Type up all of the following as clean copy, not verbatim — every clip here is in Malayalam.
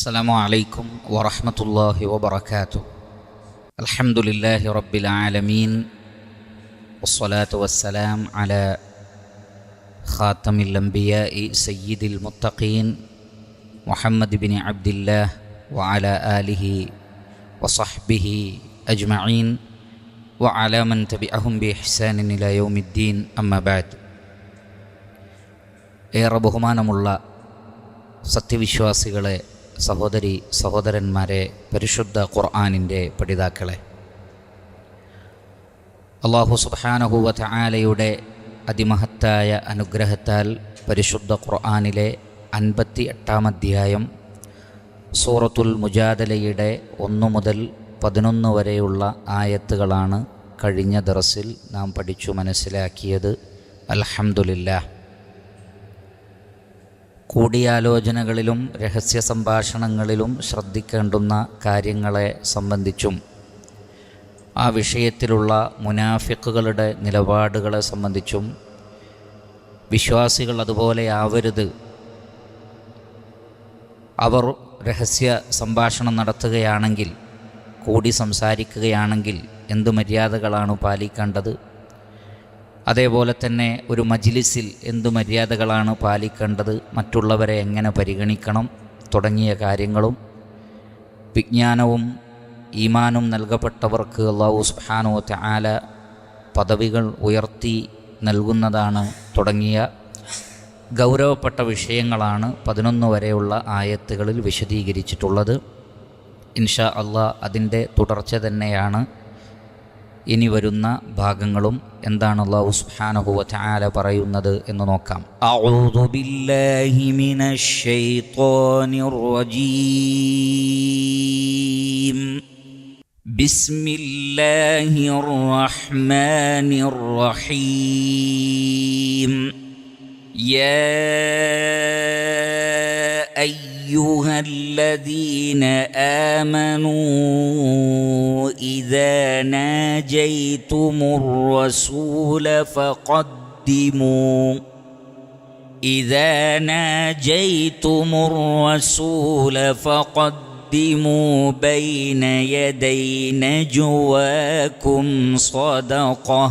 السلام عليكم ورحمة الله وبركاته. الحمد لله رب العالمين، والصلاة والسلام على خاتم الأنبياء سيد المتقين محمد بن عبد الله وعلى آله وصحبه أجمعين وعلى من تبعهم بإحسان إلى يوم الدين. أما بعد. ഏറെ ബഹുമാനമുള്ള സത്യവിശ്വാസികളെ, സഹോദരി സഹോദരന്മാരെ, പരിശുദ്ധ ഖുർആനിൻ്റെ പഠിതാക്കളെ, അല്ലാഹു സുബ്ഹാനഹു വ തആലയുടെ അതിമഹത്തായ അനുഗ്രഹത്താൽ പരിശുദ്ധ ഖുർആനിലെ 58-ാം അധ്യായം സൂറത്തുൽ മുജാദലയുടെ 1 മുതൽ 11 വരെയുള്ള ആയത്തുകളാണ് കഴിഞ്ഞ ദർസിൽ നാം പഠിച്ചു മനസ്സിലാക്കിയത്. അൽഹംദുലില്ലാഹ്. കൂടിയാലോചനകളിലും രഹസ്യ സംഭാഷണങ്ങളിലും ശ്രദ്ധിക്കേണ്ടുന്ന കാര്യങ്ങളെ സംബന്ധിച്ചും ആ വിഷയത്തിലുള്ള മുനാഫിക്കുകളുടെ നിലപാടുകളെ സംബന്ധിച്ചും, വിശ്വാസികൾ അതുപോലെ ആവരുത്, അവർ രഹസ്യ സംഭാഷണം നടത്തുകയാണെങ്കിൽ, കൂടി സംസാരിക്കുകയാണെങ്കിൽ എന്ത് മര്യാദകളാണ് പാലിക്കേണ്ടത്, അതേപോലെ തന്നെ ഒരു മജ്ലിസിൽ എന്തു മര്യാദകളാണ് പാലിക്കേണ്ടത്, മറ്റുള്ളവരെ എങ്ങനെ പരിഗണിക്കണം തുടങ്ങിയ കാര്യങ്ങളും, വിജ്ഞാനവും ഈമാനും നൽകപ്പെട്ടവർക്ക് അല്ലാഹു സുബ്ഹാനഹു വ തആല പദവികൾ ഉയർത്തി നൽകുന്നതാണ് തുടങ്ങിയ ഗൗരവപ്പെട്ട വിഷയങ്ങളാണ് 11 വരെയുള്ള ആയത്തുകളിൽ വിശദീകരിച്ചിട്ടുള്ളത്. ഇൻഷാ അല്ലാഹ് അതിൻ്റെ തുടർച്ച തന്നെയാണ് ഇനി വരുന്ന ഭാഗങ്ങളും. എന്താണ് അല്ലാഹു സുബ്ഹാനഹു വ തആല പറയുന്നത് എന്ന് നോക്കാം. അഊദു ബില്ലാഹി മിനശ് ശൈത്വാനിർ റജീം. ബിസ്മില്ലാഹിർ റഹ്മാനിർ റഹീം. യാ أيها الذين آمنوا إذا ناجيتم الرسول فقدموا بين يدي نجواكم صدقة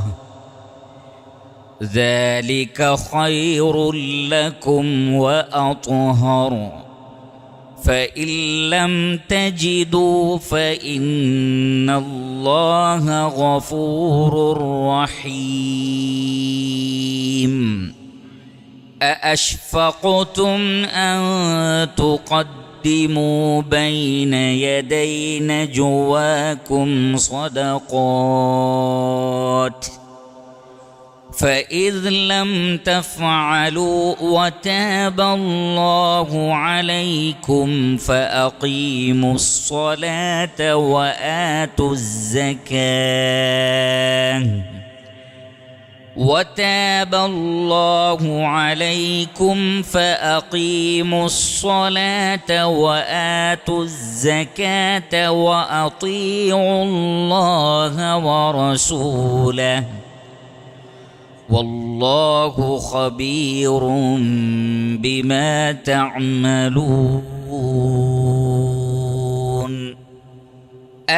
ذلك خير لكم وأطهر فإن لم تجدوا فإن الله غفور رحيم. أأشفقتم أن تقدموا بين يدي نجواكم صدقات فإذ لم تفعلوا وتاب الله عليكم فأقيموا الصلاة وآتوا الزكاة وتاب الله عليكم فأقيموا الصلاة وآتوا الزكاة وأطيعوا الله ورسوله والله خبير بما تعملون.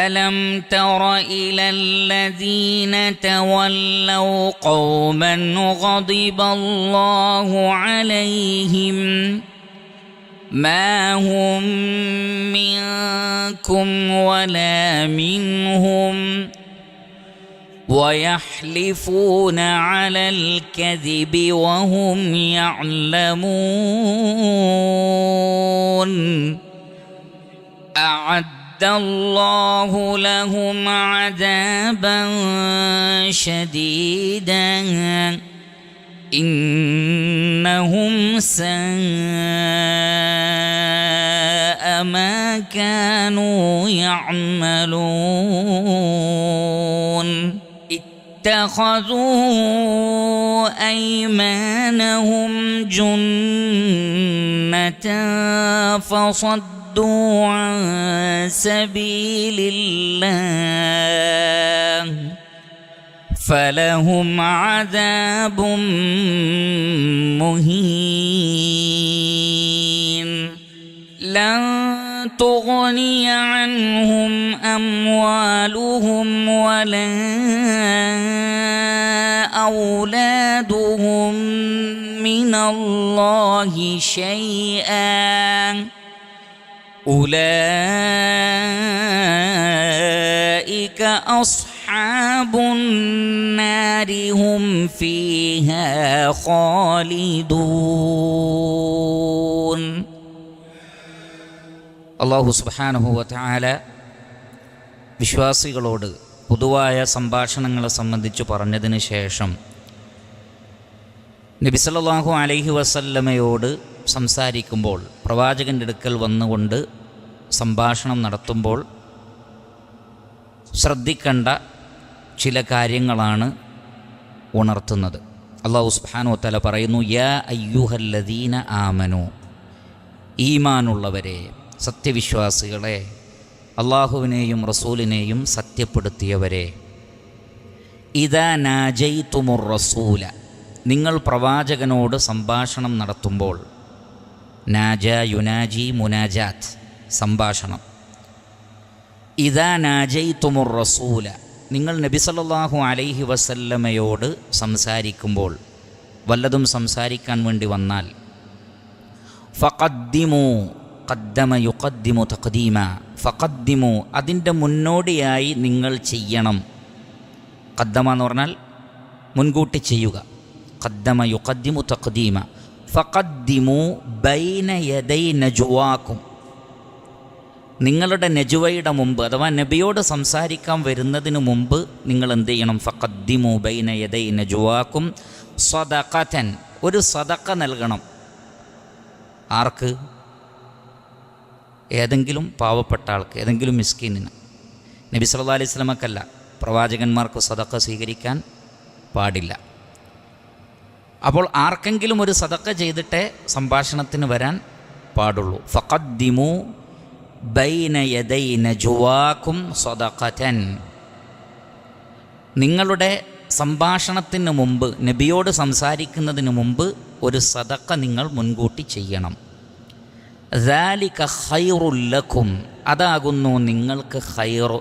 ألم تر إلى الذين تولوا قوما غضب الله عليهم ما هم منكم ولا منهم ويحلفون على الكذب وهم يعلمون. أعد الله لهم عذابا شديدا إنهم ساء ما كانوا يعملون. اتخذوا أيمانهم جنة فصدوا عن سبيل الله فلهم عذاب مهين. لن تغني عنهم أموالهم ولا أولادهم من الله شيئا أولئك أصحاب النار هم فيها خالدون. അല്ലാഹു സുബ്ഹാനഹു വ തആല വിശ്വാസികളോട് പൊതുവായ സംഭാഷണങ്ങളെ സംബന്ധിച്ച് പറഞ്ഞതിന് ശേഷം നബി സല്ലല്ലാഹു അലൈഹി വസല്ലമയോട് സംസാരിക്കുമ്പോൾ, പ്രവാചകൻ്റെ അടുക്കൽ വന്നുകൊണ്ട് സംഭാഷണം നടത്തുമ്പോൾ ശ്രദ്ധിക്കേണ്ട ചില കാര്യങ്ങളാണ് ഉണർത്തുന്നത്. അല്ലാഹു സുബ്ഹാനഹു വ തആല പറയുന്നു, യാ അയ്യുഹല്ലദീന ആമനു, ഈമാനുള്ളവരെ, സത്യവിശ്വാസികളെ, അള്ളാഹുവിനെയും റസൂലിനെയും സത്യപ്പെടുത്തിയവരെ, ഇദാ നാജൈതുമുർ റസൂല, നിങ്ങൾ പ്രവാചകനോട് സംഭാഷണം നടത്തുമ്പോൾ, നാജ യുനാജി മുനാജാത്ത് സംഭാഷണം, ഇദാ നാജൈതുമുർ റസൂല, നിങ്ങൾ നബി സല്ലല്ലാഹു അലൈഹി വസല്ലമയോട് സംസാരിക്കുമ്പോൾ, വല്ലതും സംസാരിക്കാൻ വേണ്ടി വന്നാൽ, ഫഖദ്ദിമു, ഖദ്ദമ യുഖദ്ദിമു തഖ്ദീമ, ഫഖദ്ദിമു അതിൻ്റെ മുന്നോടിയായി നിങ്ങൾ ചെയ്യണം. ഖദ്ദമ എന്ന് പറഞ്ഞാൽ മുൻകൂട്ടി ചെയ്യുക. ഖദ്ദമ യുഖദ്ദിമു തഖ്ദീമ, ഫഖദ്ദിമു ബൈന യദൈ നജ്വാക്കും, നിങ്ങളുടെ നജ്വയുടെ മുമ്പ്, അഥവാ നബിയോട് സംസാരിക്കാൻ വരുന്നതിന് മുമ്പ് നിങ്ങൾ എന്ത് ചെയ്യണം? ഫഖദ്ദിമു ബൈന യദൈ നജ്വാക്കും സദഖതൻ, ഒരു സദഖ നൽകണം. ആർക്ക്? ഏതെങ്കിലും പാവപ്പെട്ട ആൾക്ക്, ഏതെങ്കിലും മിസ്കീനിന്. നബി സല്ലല്ലാഹു അലൈഹി വസല്ലമക്കല്ല, പ്രവാചകന്മാർക്ക് സദഖ സ്വീകരിക്കാൻ പാടില്ല. അപ്പോൾ ആർക്കെങ്കിലും ഒരു സദഖ ചെയ്തിട്ടേ സംഭാഷണത്തിന് വരാൻ പാടുള്ളൂ. ഫഖദ്ദിമു ബൈന യദൈ നജ്വാക്കും സദഖതൻ, നിങ്ങളുടെ സംഭാഷണത്തിന് മുമ്പ്, നബിയോട് സംസാരിക്കുന്നതിന് മുമ്പ് ഒരു സദഖ നിങ്ങൾ മുൻകൂട്ടി ചെയ്യണം. ദാലിക ഖൈറുൽ ലക്കും, അതാകുന്നു നിങ്ങൾക്ക് ഖൈർ,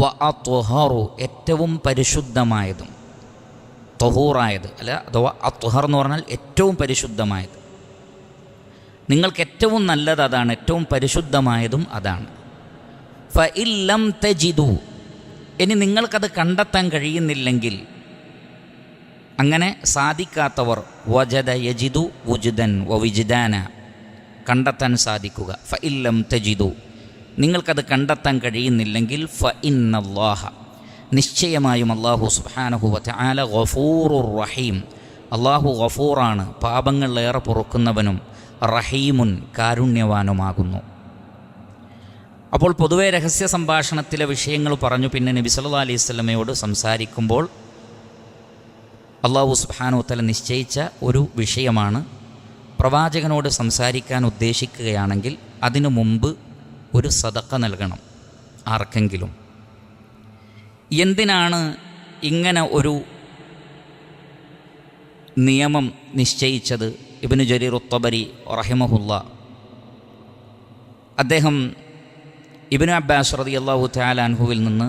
വ അത്ഹറു, ഏറ്റവും പരിശുദ്ധമായതും, തൊഹൂറായത് അല്ല, അഥവാ അത്ഹർ എന്ന് പറഞ്ഞാൽ ഏറ്റവും പരിശുദ്ധമായത്. നിങ്ങൾക്ക് ഏറ്റവും നല്ലത് അതാണ്, ഏറ്റവും പരിശുദ്ധമായതും അതാണ്. ഫഇല്ലം തജിദു, ഇനി നിങ്ങൾക്കത് കണ്ടെത്താൻ കഴിയുന്നില്ലെങ്കിൽ, അങ്ങനെ സാധിക്കാത്തവർ, വജദ യജിദു വുജ്ദൻ വ വിജ്ദാന, കണ്ടെത്താൻ സാധിക്കുക. ഫഇല്ലം തജിദു, നിങ്ങൾക്കത് കണ്ടെത്താൻ കഴിയുന്നില്ലെങ്കിൽ, ഫഇന്നല്ലാഹ, നിശ്ചയമായും അല്ലാഹു സുബ്ഹാനഹു വ തആല ഗഫൂറുർ റഹീം, അല്ലാഹു ഗഫൂറാണ്, പാപങ്ങളേറെ പൊറുക്കുന്നവനും, റഹീമുൻ, കാരുണ്യവാനുമാകുന്നു. അപ്പോൾ പൊതുവെ രഹസ്യ സംഭാഷണത്തിലെ വിഷയങ്ങൾ പറഞ്ഞു. പിന്നെ നബി സല്ലല്ലാഹു അലൈഹി വസല്ലമയോട് സംസാരിക്കുമ്പോൾ അല്ലാഹു സുബ്ഹാനഹു വ തആല നിശ്ചയിച്ച ഒരു വിഷയമാണ്, പ്രവാചകനോട് സംസാരിക്കാൻ ഉദ്ദേശിക്കുകയാണെങ്കിൽ അതിനു മുമ്പ് ഒരു സദഖ നൽകണം ആർക്കെങ്കിലും. എന്തിനാണ് ഇങ്ങനെ ഒരു നിയമം നിശ്ചയിച്ചത്? ഇബ്നു ജരീർ അത്ത്-തബരി റഹിമഹുല്ലാ, അദ്ദേഹം ഇബ്നു അബ്ബാസ് റളിയല്ലാഹു തആല അൻഹുവിൽ നിന്ന്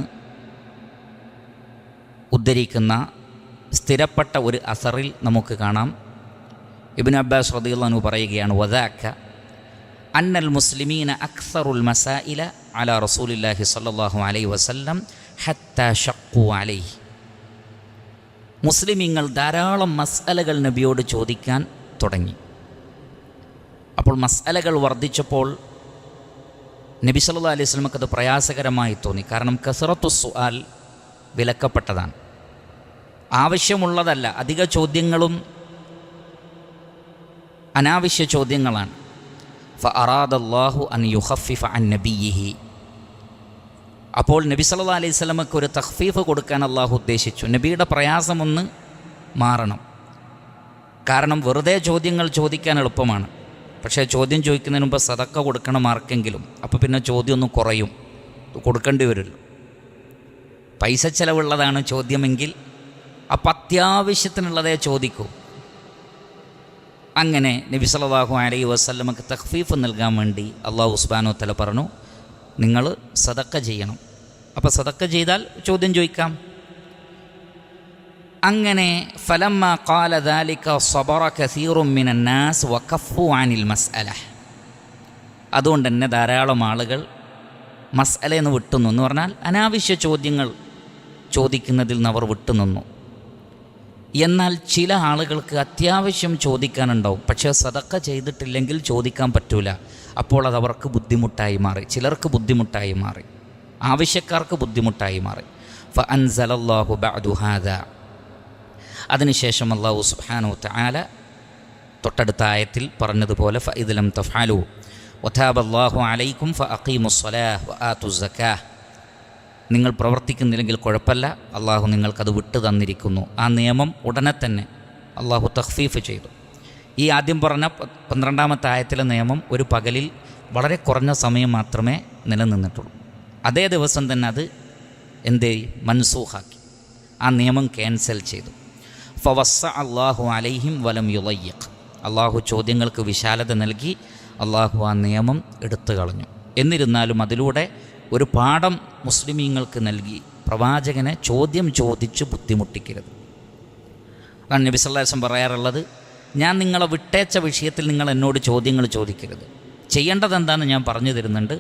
ഉദ്ധരിക്കുന്ന സ്ഥിരപ്പെട്ട ഒരു അസറിൽ നമുക്ക് കാണാം. ഇബ്നു അബ്ബാസ് റളിയല്ലാഹു അൻഹു പറയുകയാണ്, വദാക അന്നൽ മുസ്ലിമീന അക്സറുൽ മസായില അലാ റസൂലില്ലാഹി സ്വല്ലല്ലാഹു അലൈഹി വസല്ലം ഹത്താ ഷഖ്ഖു അലൈഹി, മുസ്ലിമീങ്ങൾ ധാരാളം മസ്അലകൾ നബിയോട് ചോദിക്കാൻ തുടങ്ങി. അപ്പോൾ മസ്അലകൾ വർദ്ധിച്ചപ്പോൾ നബി സല്ലല്ലാഹു അലൈഹി വസല്ലമക്ക് അത് പ്രയാസകരമായി തോന്നി. കാരണം കസറത്തു സുആൽ വിലക്കപ്പെട്ടതാണ്, ആവശ്യമുള്ളതല്ല. അധിക ചോദ്യങ്ങളും അനാവശ്യ ചോദ്യങ്ങളാണ്. ഫഅറാദല്ലാഹു അൻ യുഖഫിഫ അൻ നബിയിഹി, അപ്പോൾ നബി സല്ലല്ലാഹു അലൈഹി വസല്ലമക്ക് ഒരു തഖ്ഫീഫ് കൊടുക്കാൻ അള്ളാഹു ഉദ്ദേശിച്ചു. നബിയുടെ പ്രയാസമൊന്ന് മാറണം. കാരണം വെറുതെ ചോദ്യങ്ങൾ ചോദിക്കാൻ എളുപ്പമാണ്, പക്ഷേ ചോദ്യം ചോദിക്കുന്നതിന് മുമ്പ് സദക്ക കൊടുക്കണം ആർക്കെങ്കിലും. അപ്പോൾ പിന്നെ ചോദ്യം ഒന്ന് കുറയും, കൊടുക്കേണ്ടി വരുമല്ലോ. പൈസ ചിലവുള്ളതാണ് ചോദ്യമെങ്കിൽ അപ്പം അത്യാവശ്യത്തിനുള്ളതേ ചോദിക്കൂ. അങ്ങനെ നബി സല്ലല്ലാഹു അലൈഹി വസല്ലമക്ക് തഖ്ഫീഫ് നൽകാൻ വേണ്ടി അല്ലാഹു സുബ്ഹാനഹു വ തആല പറഞ്ഞു, നിങ്ങൾ സദക്ക ചെയ്യണം. അപ്പോൾ സദക്ക ചെയ്താൽ ചോദ്യം ചോദിക്കാം. അങ്ങനെ ഫലമ്മ ഖാല ദാലിക സബറ കസീറുൻ മിനൻ നാസ് വകഫു അനിൽ മസ്അല. അതുകൊണ്ട് തന്നെ ധാരാളം ആളുകൾ മസ്അലയെന്ന് വിട്ടുനിന്നു എന്ന് പറഞ്ഞാൽ അനാവശ്യ ചോദ്യങ്ങൾ ചോദിക്കുന്നതിൽ നിന്ന് അവർ വിട്ടുനിന്നു. എന്നാൽ ചില ആളുകൾക്ക് അത്യാവശ്യം ചോദിക്കാനുണ്ടാവും, പക്ഷേ സദക്ക ചെയ്തിട്ടില്ലെങ്കിൽ ചോദിക്കാൻ പറ്റൂല. അപ്പോൾ അത് അവർക്ക് ബുദ്ധിമുട്ടായി മാറി, ചിലർക്ക് ബുദ്ധിമുട്ടായി മാറി, ആവശ്യക്കാർക്ക് ബുദ്ധിമുട്ടായി മാറി. ഫഅൻസലല്ലാഹു ബഅദു ഹാദാ. അതിനുശേഷം അല്ലാഹു സുബ്ഹാനഹു വ തആല തൊട്ടടുത്ത ആയത്തിൽ പറഞ്ഞതുപോലെ ഫഇദ് ലം തഫ്അലു വതാബല്ലാഹു അലൈക്കും ഫഅഖീമുസ്സലാഹ വആതുസ്സകാഹ്. നിങ്ങൾ പ്രവർത്തിക്കുന്നില്ലെങ്കിൽ കുഴപ്പമില്ല, അള്ളാഹു നിങ്ങൾക്കത് വിട്ടു തന്നിരിക്കുന്നു. ആ നിയമം ഉടനെ തന്നെ അള്ളാഹു തഖ്ഫീഫ് ചെയ്തു. ഈ ആദ്യം പറഞ്ഞ 12-ാമത്തെ ആയത്തിലെ നിയമം ഒരു പകലിൽ വളരെ കുറഞ്ഞ സമയം മാത്രമേ നിലനിന്നിട്ടുള്ളൂ. അതേ ദിവസം തന്നെ അത് മൻസൂഖാക്കി, ആ നിയമം ക്യാൻസൽ ചെയ്തു. ഫവസ്സ അല്ലാഹു അലൈഹിം വലം യുളയ്യിഖ്. അള്ളാഹു ചോദ്യങ്ങൾക്ക് വിശാലത നൽകി, അള്ളാഹു ആ നിയമം എടുത്തു കളഞ്ഞു. എന്നിരുന്നാലും അതിലൂടെ ഒരു പാഠം മുസ്ലിമീങ്ങൾക്ക് നൽകി, പ്രവാചകനെ ചോദ്യം ചോദിച്ച് ബുദ്ധിമുട്ടിക്കരുത്. അതാണ് നബി സല്ലല്ലാഹു അലൈഹി വസല്ലം പറയാറുള്ളത്, ഞാൻ നിങ്ങളെ വിട്ടേച്ച വിഷയത്തിൽ നിങ്ങൾ എന്നോട് ചോദ്യങ്ങൾ ചോദിക്കരുത്. ചെയ്യേണ്ടത് എന്താണെന്ന് ഞാൻ പറഞ്ഞു തരുന്നുണ്ട്,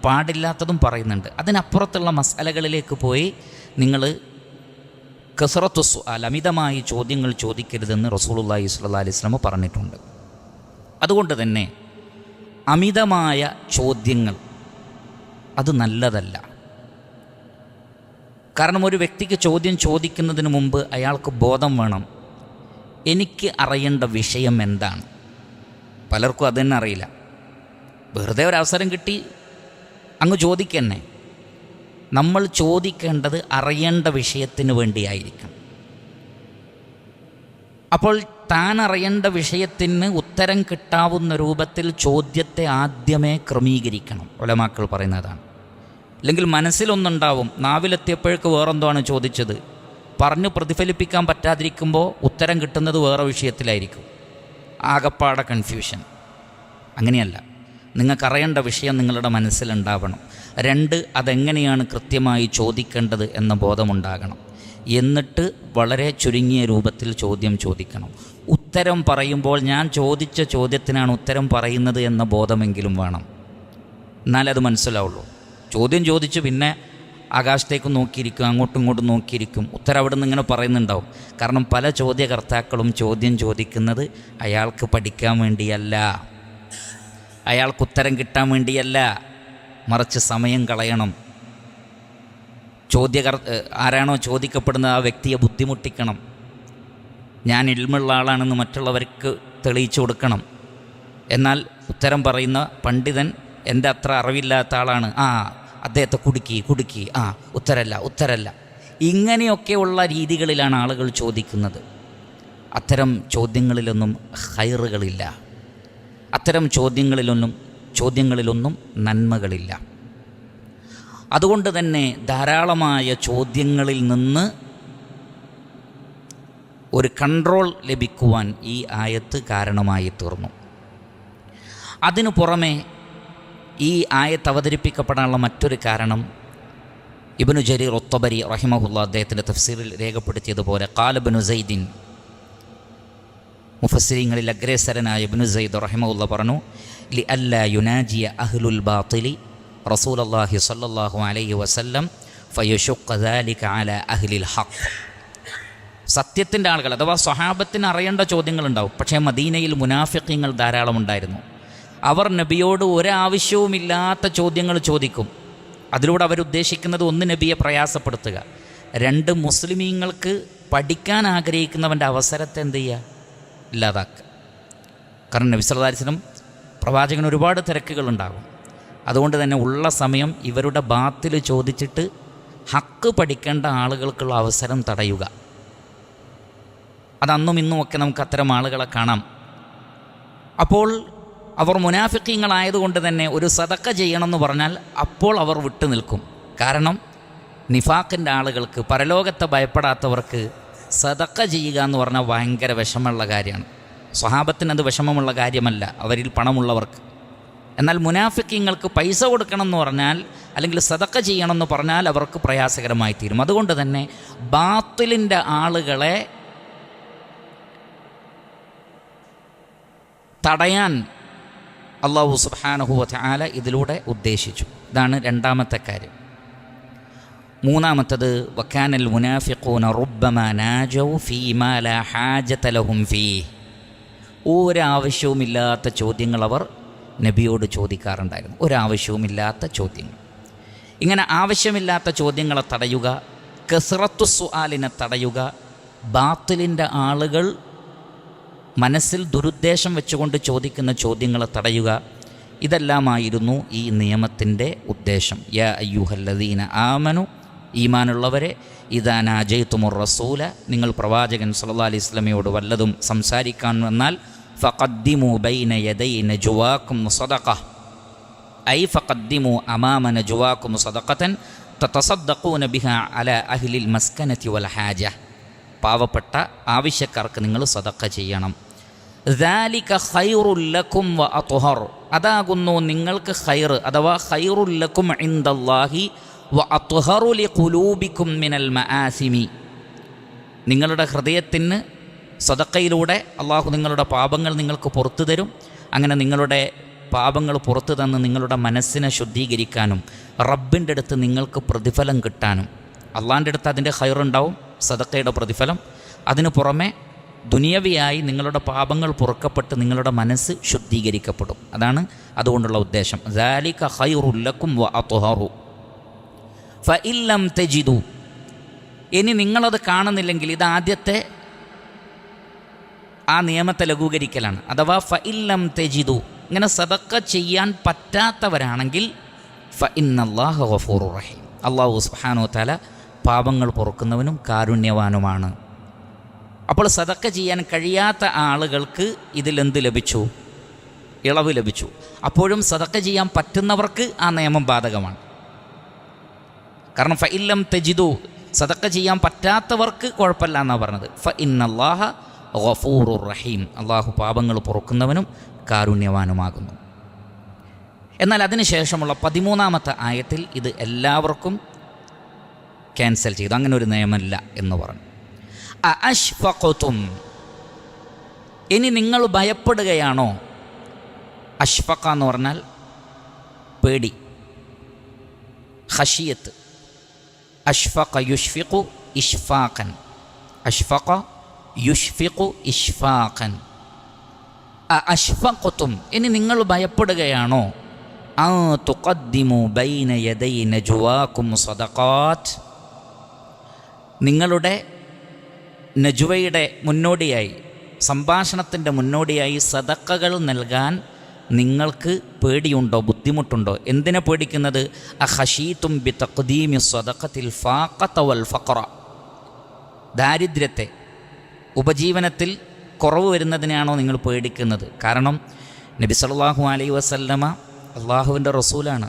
പാടില്ലാത്തതും പറയുന്നുണ്ട്. അതിനപ്പുറത്തുള്ള മസലകളിലേക്ക് പോയി നിങ്ങൾ കസറത്തു സുആൽ, അമിതമായി ചോദ്യങ്ങൾ ചോദിക്കരുതെന്ന് റസൂലുള്ളാഹി സ്വല്ലല്ലാഹു അലൈഹി വസല്ലം പറഞ്ഞിട്ടുണ്ട്. അതുകൊണ്ട് തന്നെ അമിതമായ ചോദ്യങ്ങൾ അത് നല്ലതല്ല. കാരണം ഒരു വ്യക്തിക്ക് ചോദ്യം ചോദിക്കുന്നതിന് മുമ്പ് അയാൾക്ക് ബോധം വേണം, എനിക്ക് അറിയേണ്ട വിഷയം എന്താണ്. പലർക്കും അതുതന്നെ അറിയില്ല, വെറുതെ ഒരവസരം കിട്ടി അങ്ങ് ചോദിക്കന്നെ. നമ്മൾ ചോദിക്കേണ്ടത് അറിയേണ്ട വിഷയത്തിന് വേണ്ടിയായിരിക്കണം. അപ്പോൾ താൻ അറിയേണ്ട വിഷയത്തിന് ഉത്തരം കിട്ടാവുന്ന രൂപത്തിൽ ചോദ്യത്തെ ആദ്യമേ ക്രമീകരിക്കണം. ഉലമാക്കൾ പറയുന്നതാണ്. അല്ലെങ്കിൽ മനസ്സിലൊന്നുണ്ടാവും, നാവിലെത്തിയപ്പോഴേക്ക് വേറെന്തോആണ് ചോദിച്ചത്, പറഞ്ഞ് പ്രതിഫലിപ്പിക്കാൻ പറ്റാതിരിക്കുമ്പോൾ ഉത്തരം കിട്ടുന്നത് വേറെ വിഷയത്തിലായിരിക്കും. ആകപ്പാടെ കൺഫ്യൂഷൻ. അങ്ങനെയല്ല, നിങ്ങൾക്കറിയേണ്ട വിഷയം നിങ്ങളുടെ മനസ്സിലുണ്ടാവണം. 2, അതെങ്ങനെയാണ് കൃത്യമായി ചോദിക്കേണ്ടത് എന്ന ബോധമുണ്ടാകണം. എന്നിട്ട് വളരെ ചുരുങ്ങിയ രൂപത്തിൽ ചോദ്യം ചോദിക്കണം. ഉത്തരം പറയുമ്പോൾ ഞാൻ ചോദിച്ച ചോദ്യത്തിനാണ് ഉത്തരം പറയുന്നത് എന്ന ബോധമെങ്കിലും വേണം, എന്നാലത് മനസ്സിലാവുള്ളൂ. ചോദ്യം ചോദിച്ച് പിന്നെ ആകാശത്തേക്ക് നോക്കിയിരിക്കും, അങ്ങോട്ടും ഇങ്ങോട്ടും നോക്കിയിരിക്കും, ഉത്തരം അവിടെ നിന്ന് ഇങ്ങനെ പറയുന്നുണ്ടാവും. കാരണം പല ചോദ്യകർത്താക്കളും ചോദ്യം ചോദിക്കുന്നത് അയാൾക്ക് പഠിക്കാൻ വേണ്ടിയല്ല, അയാൾക്ക് ഉത്തരം കിട്ടാൻ വേണ്ടിയല്ല, മറിച്ച് സമയം കളയണം. ആരാണോ ചോദിക്കപ്പെടുന്നത് ആ വ്യക്തിയെ ബുദ്ധിമുട്ടിക്കണം. ഞാൻ ഇൽമുള്ള ആളാണെന്ന് മറ്റുള്ളവർക്ക് തെളിയിച്ചു കൊടുക്കണം. എന്നാൽ ഉത്തരം പറയുന്ന പണ്ഡിതൻ എൻ്റെ അത്ര അറിവില്ലാത്ത ആളാണ്, അദ്ദേഹത്തെ കുടുക്കി ഉത്തരല്ല. ഇങ്ങനെയൊക്കെയുള്ള രീതികളിലാണ് ആളുകൾ ചോദിക്കുന്നത്. അത്തരം ചോദ്യങ്ങളിലൊന്നും ഖൈറുകളില്ല, അത്തരം ചോദ്യങ്ങളിലൊന്നും നന്മകളില്ല. അതുകൊണ്ട് തന്നെ ധാരാളമായ ചോദ്യങ്ങളിൽ നിന്ന് ഒരു കൺട്രോൾ ലഭിക്കുവാൻ ഈ ആയത്ത് കാരണമായി തീർന്നു. അതിനു പുറമെ ഈ ആയത്ത് അവതരിപ്പിക്കപ്പെടാനുള്ള മറ്റൊരു കാരണം ഇബ്നു ജരീർ അത്ബരി റഹിമഹുല്ലാഹ് അദ്ദേഹത്തിൻ്റെ തഫ്സീറിൽ രേഖപ്പെടുത്തിയതുപോലെ ഖാല ഇബ്നു സൈദിൻ, മുഫസ്സിരീങ്ങളിൽ അഗ്രേസരനായ ഇബ്നു സൈദ് റഹിമഹുല്ലാഹ് പറഞ്ഞു, ലി അല്ലാ യുനാജിയ അഹ്ലുൽ ബാത്തിലി റസൂലുള്ളാഹി സ്വല്ലല്ലാഹു അലൈഹി വസല്ലം ഫയശുഖ ദാലിക അലാ അഹ്ലിൽ ഹഖ്. സത്യത്തിൻ്റെ ആളുകൾ അഥവാ സ്വഹാബത്തിന് അറിയേണ്ട ചോദ്യങ്ങളുണ്ടാവും. പക്ഷേ മദീനയിൽ മുനാഫിഖീങ്ങൾ ധാരാളം ഉണ്ടായിരുന്നു. അവർ നബിയോട് ഒരാവശ്യവുമില്ലാത്ത ചോദ്യങ്ങൾ ചോദിക്കും. അതിലൂടെ അവരുദ്ദേശിക്കുന്നത് 1, നബിയെ പ്രയാസപ്പെടുത്തുക, 2, മുസ്ലിമീങ്ങൾക്ക് പഠിക്കാൻ ആഗ്രഹിക്കുന്നവൻ്റെ അവസരത്തെ എന്ത് ചെയ്യുക, ഇല്ലാതാക്കുക. കാരണം നബി സല്ലല്ലാഹു അലൈഹി വസല്ലം പ്രവാചകന് ഒരുപാട് തിരക്കുകളുണ്ടാകും. അതുകൊണ്ട് തന്നെ ഉള്ള സമയം ഇവരുടെ ബാത്തിൽ ചോദിച്ചിട്ട് ഹക്ക് പഠിക്കേണ്ട ആളുകൾക്കുള്ള അവസരം തടയുക. അതന്നും ഇന്നുമൊക്കെ നമുക്ക് അത്തരം ആളുകളെ കാണാം. അപ്പോൾ അവർ മുനാഫിഖീങ്ങളായതുകൊണ്ട് തന്നെ ഒരു സദക്ക ചെയ്യണമെന്ന് പറഞ്ഞാൽ അപ്പോൾ അവർ വിട്ടു നിൽക്കും. കാരണം നിഫാഖിൻ്റെ ആളുകൾക്ക്, പരലോകത്തെ ഭയപ്പെടാത്തവർക്ക് സദക്ക ചെയ്യുക എന്ന് പറഞ്ഞാൽ ഭയങ്കര വിഷമമുള്ള കാര്യമാണ്. സ്വഹാബത്തിന് അത് വിഷമമുള്ള കാര്യമല്ല, അവരിൽ പണമുള്ളവർക്ക്. എന്നാൽ മുനാഫിക്കീങ്ങൾക്ക് പൈസ കൊടുക്കണം എന്ന് പറഞ്ഞാൽ, അല്ലെങ്കിൽ സദക്ക ചെയ്യണം എന്ന് പറഞ്ഞാൽ അവർക്ക് പ്രയാസകരമായി തീരും. അതുകൊണ്ട് തന്നെ ബാത്തിലിൻ്റെ ആളുകളെ തടയാൻ അല്ലാഹു സുബ്ഹാനഹു വ തആല ഇതിലൂടെ ഉദ്ദേശിച്ചു. ഇതാണ് രണ്ടാമത്തെ കാര്യം. മൂന്നാമത്തത്, വകാനൽ മുനാഫിഖൂന റുബ്ബമാ നാജൗ ഫീമാ ലാ ഹാജത ലഹും ഫീഹ്. ഒരാവശ്യവുമില്ലാത്ത ചോദ്യങ്ങൾ അവർ നബിയോട് ചോദിക്കാറുണ്ടായിരുന്നു. ഒരാവശ്യവുമില്ലാത്ത ചോദ്യങ്ങൾ. ഇങ്ങനെ ആവശ്യമില്ലാത്ത ചോദ്യങ്ങളെ തടയുക, കസ്റത്തു സുആലിനെ തടയുക, ബാത്തിലിൻ്റെ ആളുകൾ മനസ്സിൽ ദുരുദ്ദേശം വെച്ചുകൊണ്ട് ചോദിക്കുന്ന ചോദ്യങ്ങളെ തടയുക, ഇതെല്ലാമായിരുന്നു ഈ നിയമത്തിൻ്റെ ഉദ്ദേശം. യാ അയ്യുഹല്ലദീന ആമനു, ഈമാനുള്ളവരെ, ഇദാ നാജയ്തുമുർ റസൂല, നിങ്ങൾ പ്രവാചകൻ സല്ലല്ലാഹു അലൈഹി വസല്ലമയോട് വല്ലതും സംസാരിക്കാൻ വന്നാൽ ഫഖദ്ദിമു ബൈന യദൈ നജ്വാകും സദഖ, ഐ ഫഖദ്ദിമു അമാമ നജ്വാകും സദഖതൻ തതസദ്ദഖൂന ബിഹാ അലാ അഹ്ലിൽ മസ്കനതി വൽ ഹാജ. പാവപ്പെട്ട ആവശ്യക്കാർക്ക് നിങ്ങൾ സദഖ ചെയ്യണം. ദാലിക ഖൈറുൽ ലക്കും വ അത്ഹർ, അതാകുന്നു നിങ്ങൾക്ക് ഖൈർ, അഥവാ ഖൈറുൽ ലക്കും ഇൻദല്ലാഹി വ അത്ഹറു ലിഖുലൂബിക്കും മിനൽ മആസിമി. നിങ്ങളുടെ ഹൃദയത്തിന് സദഖയിലൂടെ അള്ളാഹു നിങ്ങളുടെ പാപങ്ങൾ നിങ്ങൾക്ക് പുറത്തു തരും. അങ്ങനെ നിങ്ങളുടെ പാപങ്ങൾ പുറത്തു തന്ന് നിങ്ങളുടെ മനസ്സിനെ ശുദ്ധീകരിക്കാനും റബ്ബിൻ്റെ അടുത്ത് നിങ്ങൾക്ക് പ്രതിഫലം കിട്ടാനും. അള്ളാഹിൻ്റെ അടുത്ത് അതിൻ്റെ ഖൈറുണ്ടാവും, സദഖയുടെ പ്രതിഫലം. അതിനു പുറമെ ദുനിയവിയായി നിങ്ങളുടെ പാപങ്ങൾ പൊറുക്കപ്പെട്ട് നിങ്ങളുടെ മനസ്സ് ശുദ്ധീകരിക്കപ്പെടും. അതാണ് അതുകൊണ്ടുള്ള ഉദ്ദേശം. ദാലിക ഖൈറുൽ ലക്കും വ അത്ഹറു ഫഇൻ ലം തജിദു. ഇനി നിങ്ങളത് കാണുന്നില്ലെങ്കിൽ, ഇത് ആദ്യത്തെ ആ നിയമത്തെ ലഘൂകരിക്കലാണ്. അഥവാ ഫഇൻ ലം തജിദു, ഇങ്ങനെ സദഖ ചെയ്യാൻ പറ്റാത്തവരാണെങ്കിൽ ഫഇന്നല്ലാഹ ഗഫൂറുർ റഹീം, അല്ലാഹു സുബ്ഹാനഹു വ തആല പാപങ്ങൾ പൊറുക്കുന്നവനും കാരുണ്യവാനുമാണ്. അപ്പോൾ സദഖ ചെയ്യാൻ കഴിയാത്ത ആളുകൾക്ക് ഇതിലെന്ത് ലഭിച്ചു? ഇളവ് ലഭിച്ചു. അപ്പോഴും സദഖ ചെയ്യാൻ പറ്റുന്നവർക്ക് ആ നിയമം ബാധകമാണ്. കാരണം ഫഇൻ ലം തജിദു, സദഖ ചെയ്യാൻ പറ്റാത്തവർക്ക് കുഴപ്പമില്ല എന്നാണ് പറഞ്ഞത്. ഫഇന്നല്ലാഹ ഗഫൂറുർ റഹീം, അള്ളാഹു പാപങ്ങൾ പൊറുക്കുന്നവനും കാരുണ്യവാനുമാകുന്നു. എന്നാൽ അതിനുശേഷമുള്ള 13ാമത്തെ ആയത്തിൽ ഇത് എല്ലാവർക്കും ക്യാൻസൽ ചെയ്തു. അങ്ങനെ ഒരു നിയമമില്ല എന്ന് പറഞ്ഞു. അഅശ്ഫഖതും, ഇനി നിങ്ങൾ ഭയപ്പെടുകയാണോ? അഷ്ഫഖ എന്ന് പറഞ്ഞാൽ പേടി, ഖശിയത്ത്. അഷ്ഫഖ യുഷ്ഫിഖു ഇഷ്ഫാഖൻ, അഷ്ഫഖ യുഷ്ഫിഖു ഇഷ്ഫാഖൻ. അഅശ്ഫഖതും, ഇനി നിങ്ങൾ ഭയപ്പെടുകയാണോ? അൻ തുഖദ്ദിമു ബൈന യദൈ നജ്വാകും സദഖാത്ത്, നിങ്ങളുടെ നജ്വയുടെ മുന്നോടിയായി, സംഭാഷണത്തിൻ്റെ മുന്നോടിയായി സദഖകൾ നൽകാൻ നിങ്ങൾക്ക് പേടിയുണ്ടോ, ബുദ്ധിമുട്ടുണ്ടോ? എന്തിനെ പേടിക്കുന്നത്? അഖശീതും ബി തഖ്ദീമി സദഖത്തിൽ ഫാഖത വൽ ഫഖറ, ദാരിദ്ര്യത്തെ, ഉപജീവനത്തിൽ കുറവ് വരുന്നതിനെയാണോ നിങ്ങൾ പേടിക്കുന്നത്? കാരണം നബി സല്ലല്ലാഹു അലൈഹി വസല്ലമ അള്ളാഹുവിൻ്റെ റസൂലാണ്.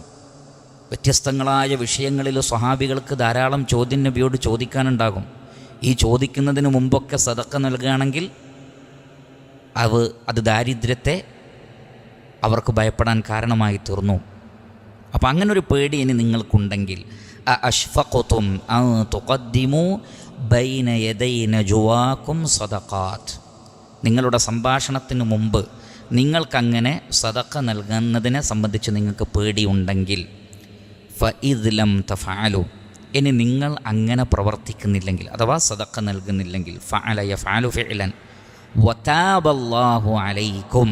വ്യത്യസ്തങ്ങളായ വിഷയങ്ങളിൽ സ്വഹാബികൾക്ക് ധാരാളം ചോദ്യം നബിയോട് ചോദിക്കാനുണ്ടാകും. ഈ ചോദിക്കുന്നതിന് മുമ്പൊക്കെ സദഖ നൽകുകയാണെങ്കിൽ അത് ദാരിദ്ര്യത്തെ അവർക്ക് ഭയപ്പെടാൻ കാരണമായി തീർന്നു. അപ്പം അങ്ങനൊരു പേടി ഇനി നിങ്ങൾക്കുണ്ടെങ്കിൽ, അഅശ്ഫഖതും അൻ തുഖദ്ദിമു ബൈന യദൈ നജ്വാകും സദഖാത്ത്, നിങ്ങളുടെ സംഭാഷണത്തിന് മുമ്പ് നിങ്ങൾക്കങ്ങനെ സദഖ നൽകുന്നതിനെ സംബന്ധിച്ച് നിങ്ങൾക്ക് പേടിയുണ്ടെങ്കിൽ, ഫഇദ് ലം തഫഅലു, ഇനി നിങ്ങൾ അങ്ങനെ പ്രവർത്തിക്കുന്നില്ലെങ്കിൽ, അഥവാ സദഖ നൽകുന്നില്ലെങ്കിൽ, ഫഅല യഫഅലു ഫിഅലൻ വതാബല്ലാഹു അലൈക്കും,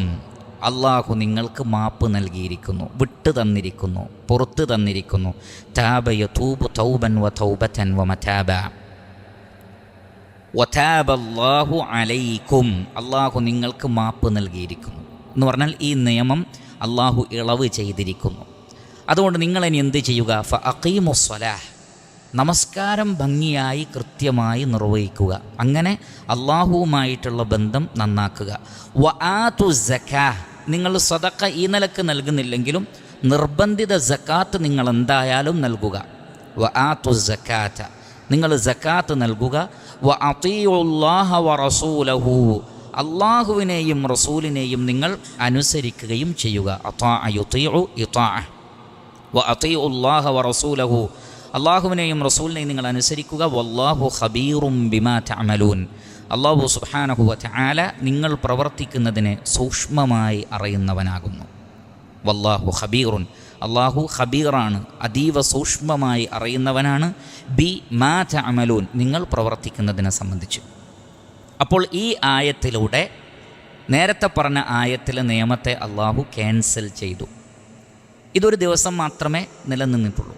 അള്ളാഹു നിങ്ങൾക്ക് മാപ്പ് നൽകിയിരിക്കുന്നു, വിട്ടു തന്നിരിക്കുന്നു, പുറത്ത് തന്നിരിക്കുന്നു. താബ യതൂബു തൗബൻ വ തൗബതൻ വ മതാബ വതാബല്ലാഹു അലൈക്കും, അള്ളാഹു നിങ്ങൾക്ക് മാപ്പ് നൽകിയിരിക്കുന്നു എന്ന് പറഞ്ഞാൽ ഈ നിയമം അള്ളാഹു ഇളവ് ചെയ്തിരിക്കുന്നു. അതുകൊണ്ട് നിങ്ങളിനി എന്ത് ചെയ്യുക? ഫഅഖീമുസ്സലാഹ്, നമസ്കാരം ഭംഗിയായി കൃത്യമായി നിർവഹിക്കുക. അങ്ങനെ അള്ളാഹുവുമായിട്ടുള്ള ബന്ധം നന്നാക്കുക. വആതു സക്കാഹ്, നിങ്ങൾ സദഖ ഈ നിലക്ക് നൽകുന്നില്ലെങ്കിലും നിർബന്ധിത സക്കാത്ത് നിങ്ങൾ എന്തായാലും നൽകുക. വആതു സക്കാത്ത, നിങ്ങൾ സക്കാത്ത് നൽകുക. വഅതീഉല്ലാഹ വറസൂലഹു, അള്ളാഹുവിനെയും റസൂലിനെയും നിങ്ങൾ അനുസരിക്കുകയും ചെയ്യുക. അതാഅ യുതീഉ ഇതാഅ വ അതീഉ അല്ലാഹ വ റസൂലഹു, അള്ളാഹുവിനെയും റസൂലിനെയും നിങ്ങൾ അനുസരിക്കുക. വല്ലാഹു ഖബീറും ബിമാ തഅമലൂൻ, അല്ലാഹു സുബ്ഹാനഹു വ തആല നിങ്ങൾ പ്രവർത്തിക്കുന്നതിനെ സൂക്ഷ്മമായി അറിയുന്നവനാകുന്നു. വല്ലാഹു ഖബീറുൻ, അള്ളാഹു ഖബീറാണ്, അതീവ സൂക്ഷ്മമായി അറിയുന്നവനാണ്. ബി മാ തഅമലൂൻ, നിങ്ങൾ പ്രവർത്തിക്കുന്നതിനെ സംബന്ധിച്ച്. അപ്പോൾ ഈ ആയത്തിലൂടെ നേരത്തെ പറഞ്ഞ ആയത്തിലെ നിയമത്തെ അള്ളാഹു ക്യാൻസൽ ചെയ്തു. ഇതൊരു ദിവസം മാത്രമേ നിലനിന്നിട്ടുള്ളൂ.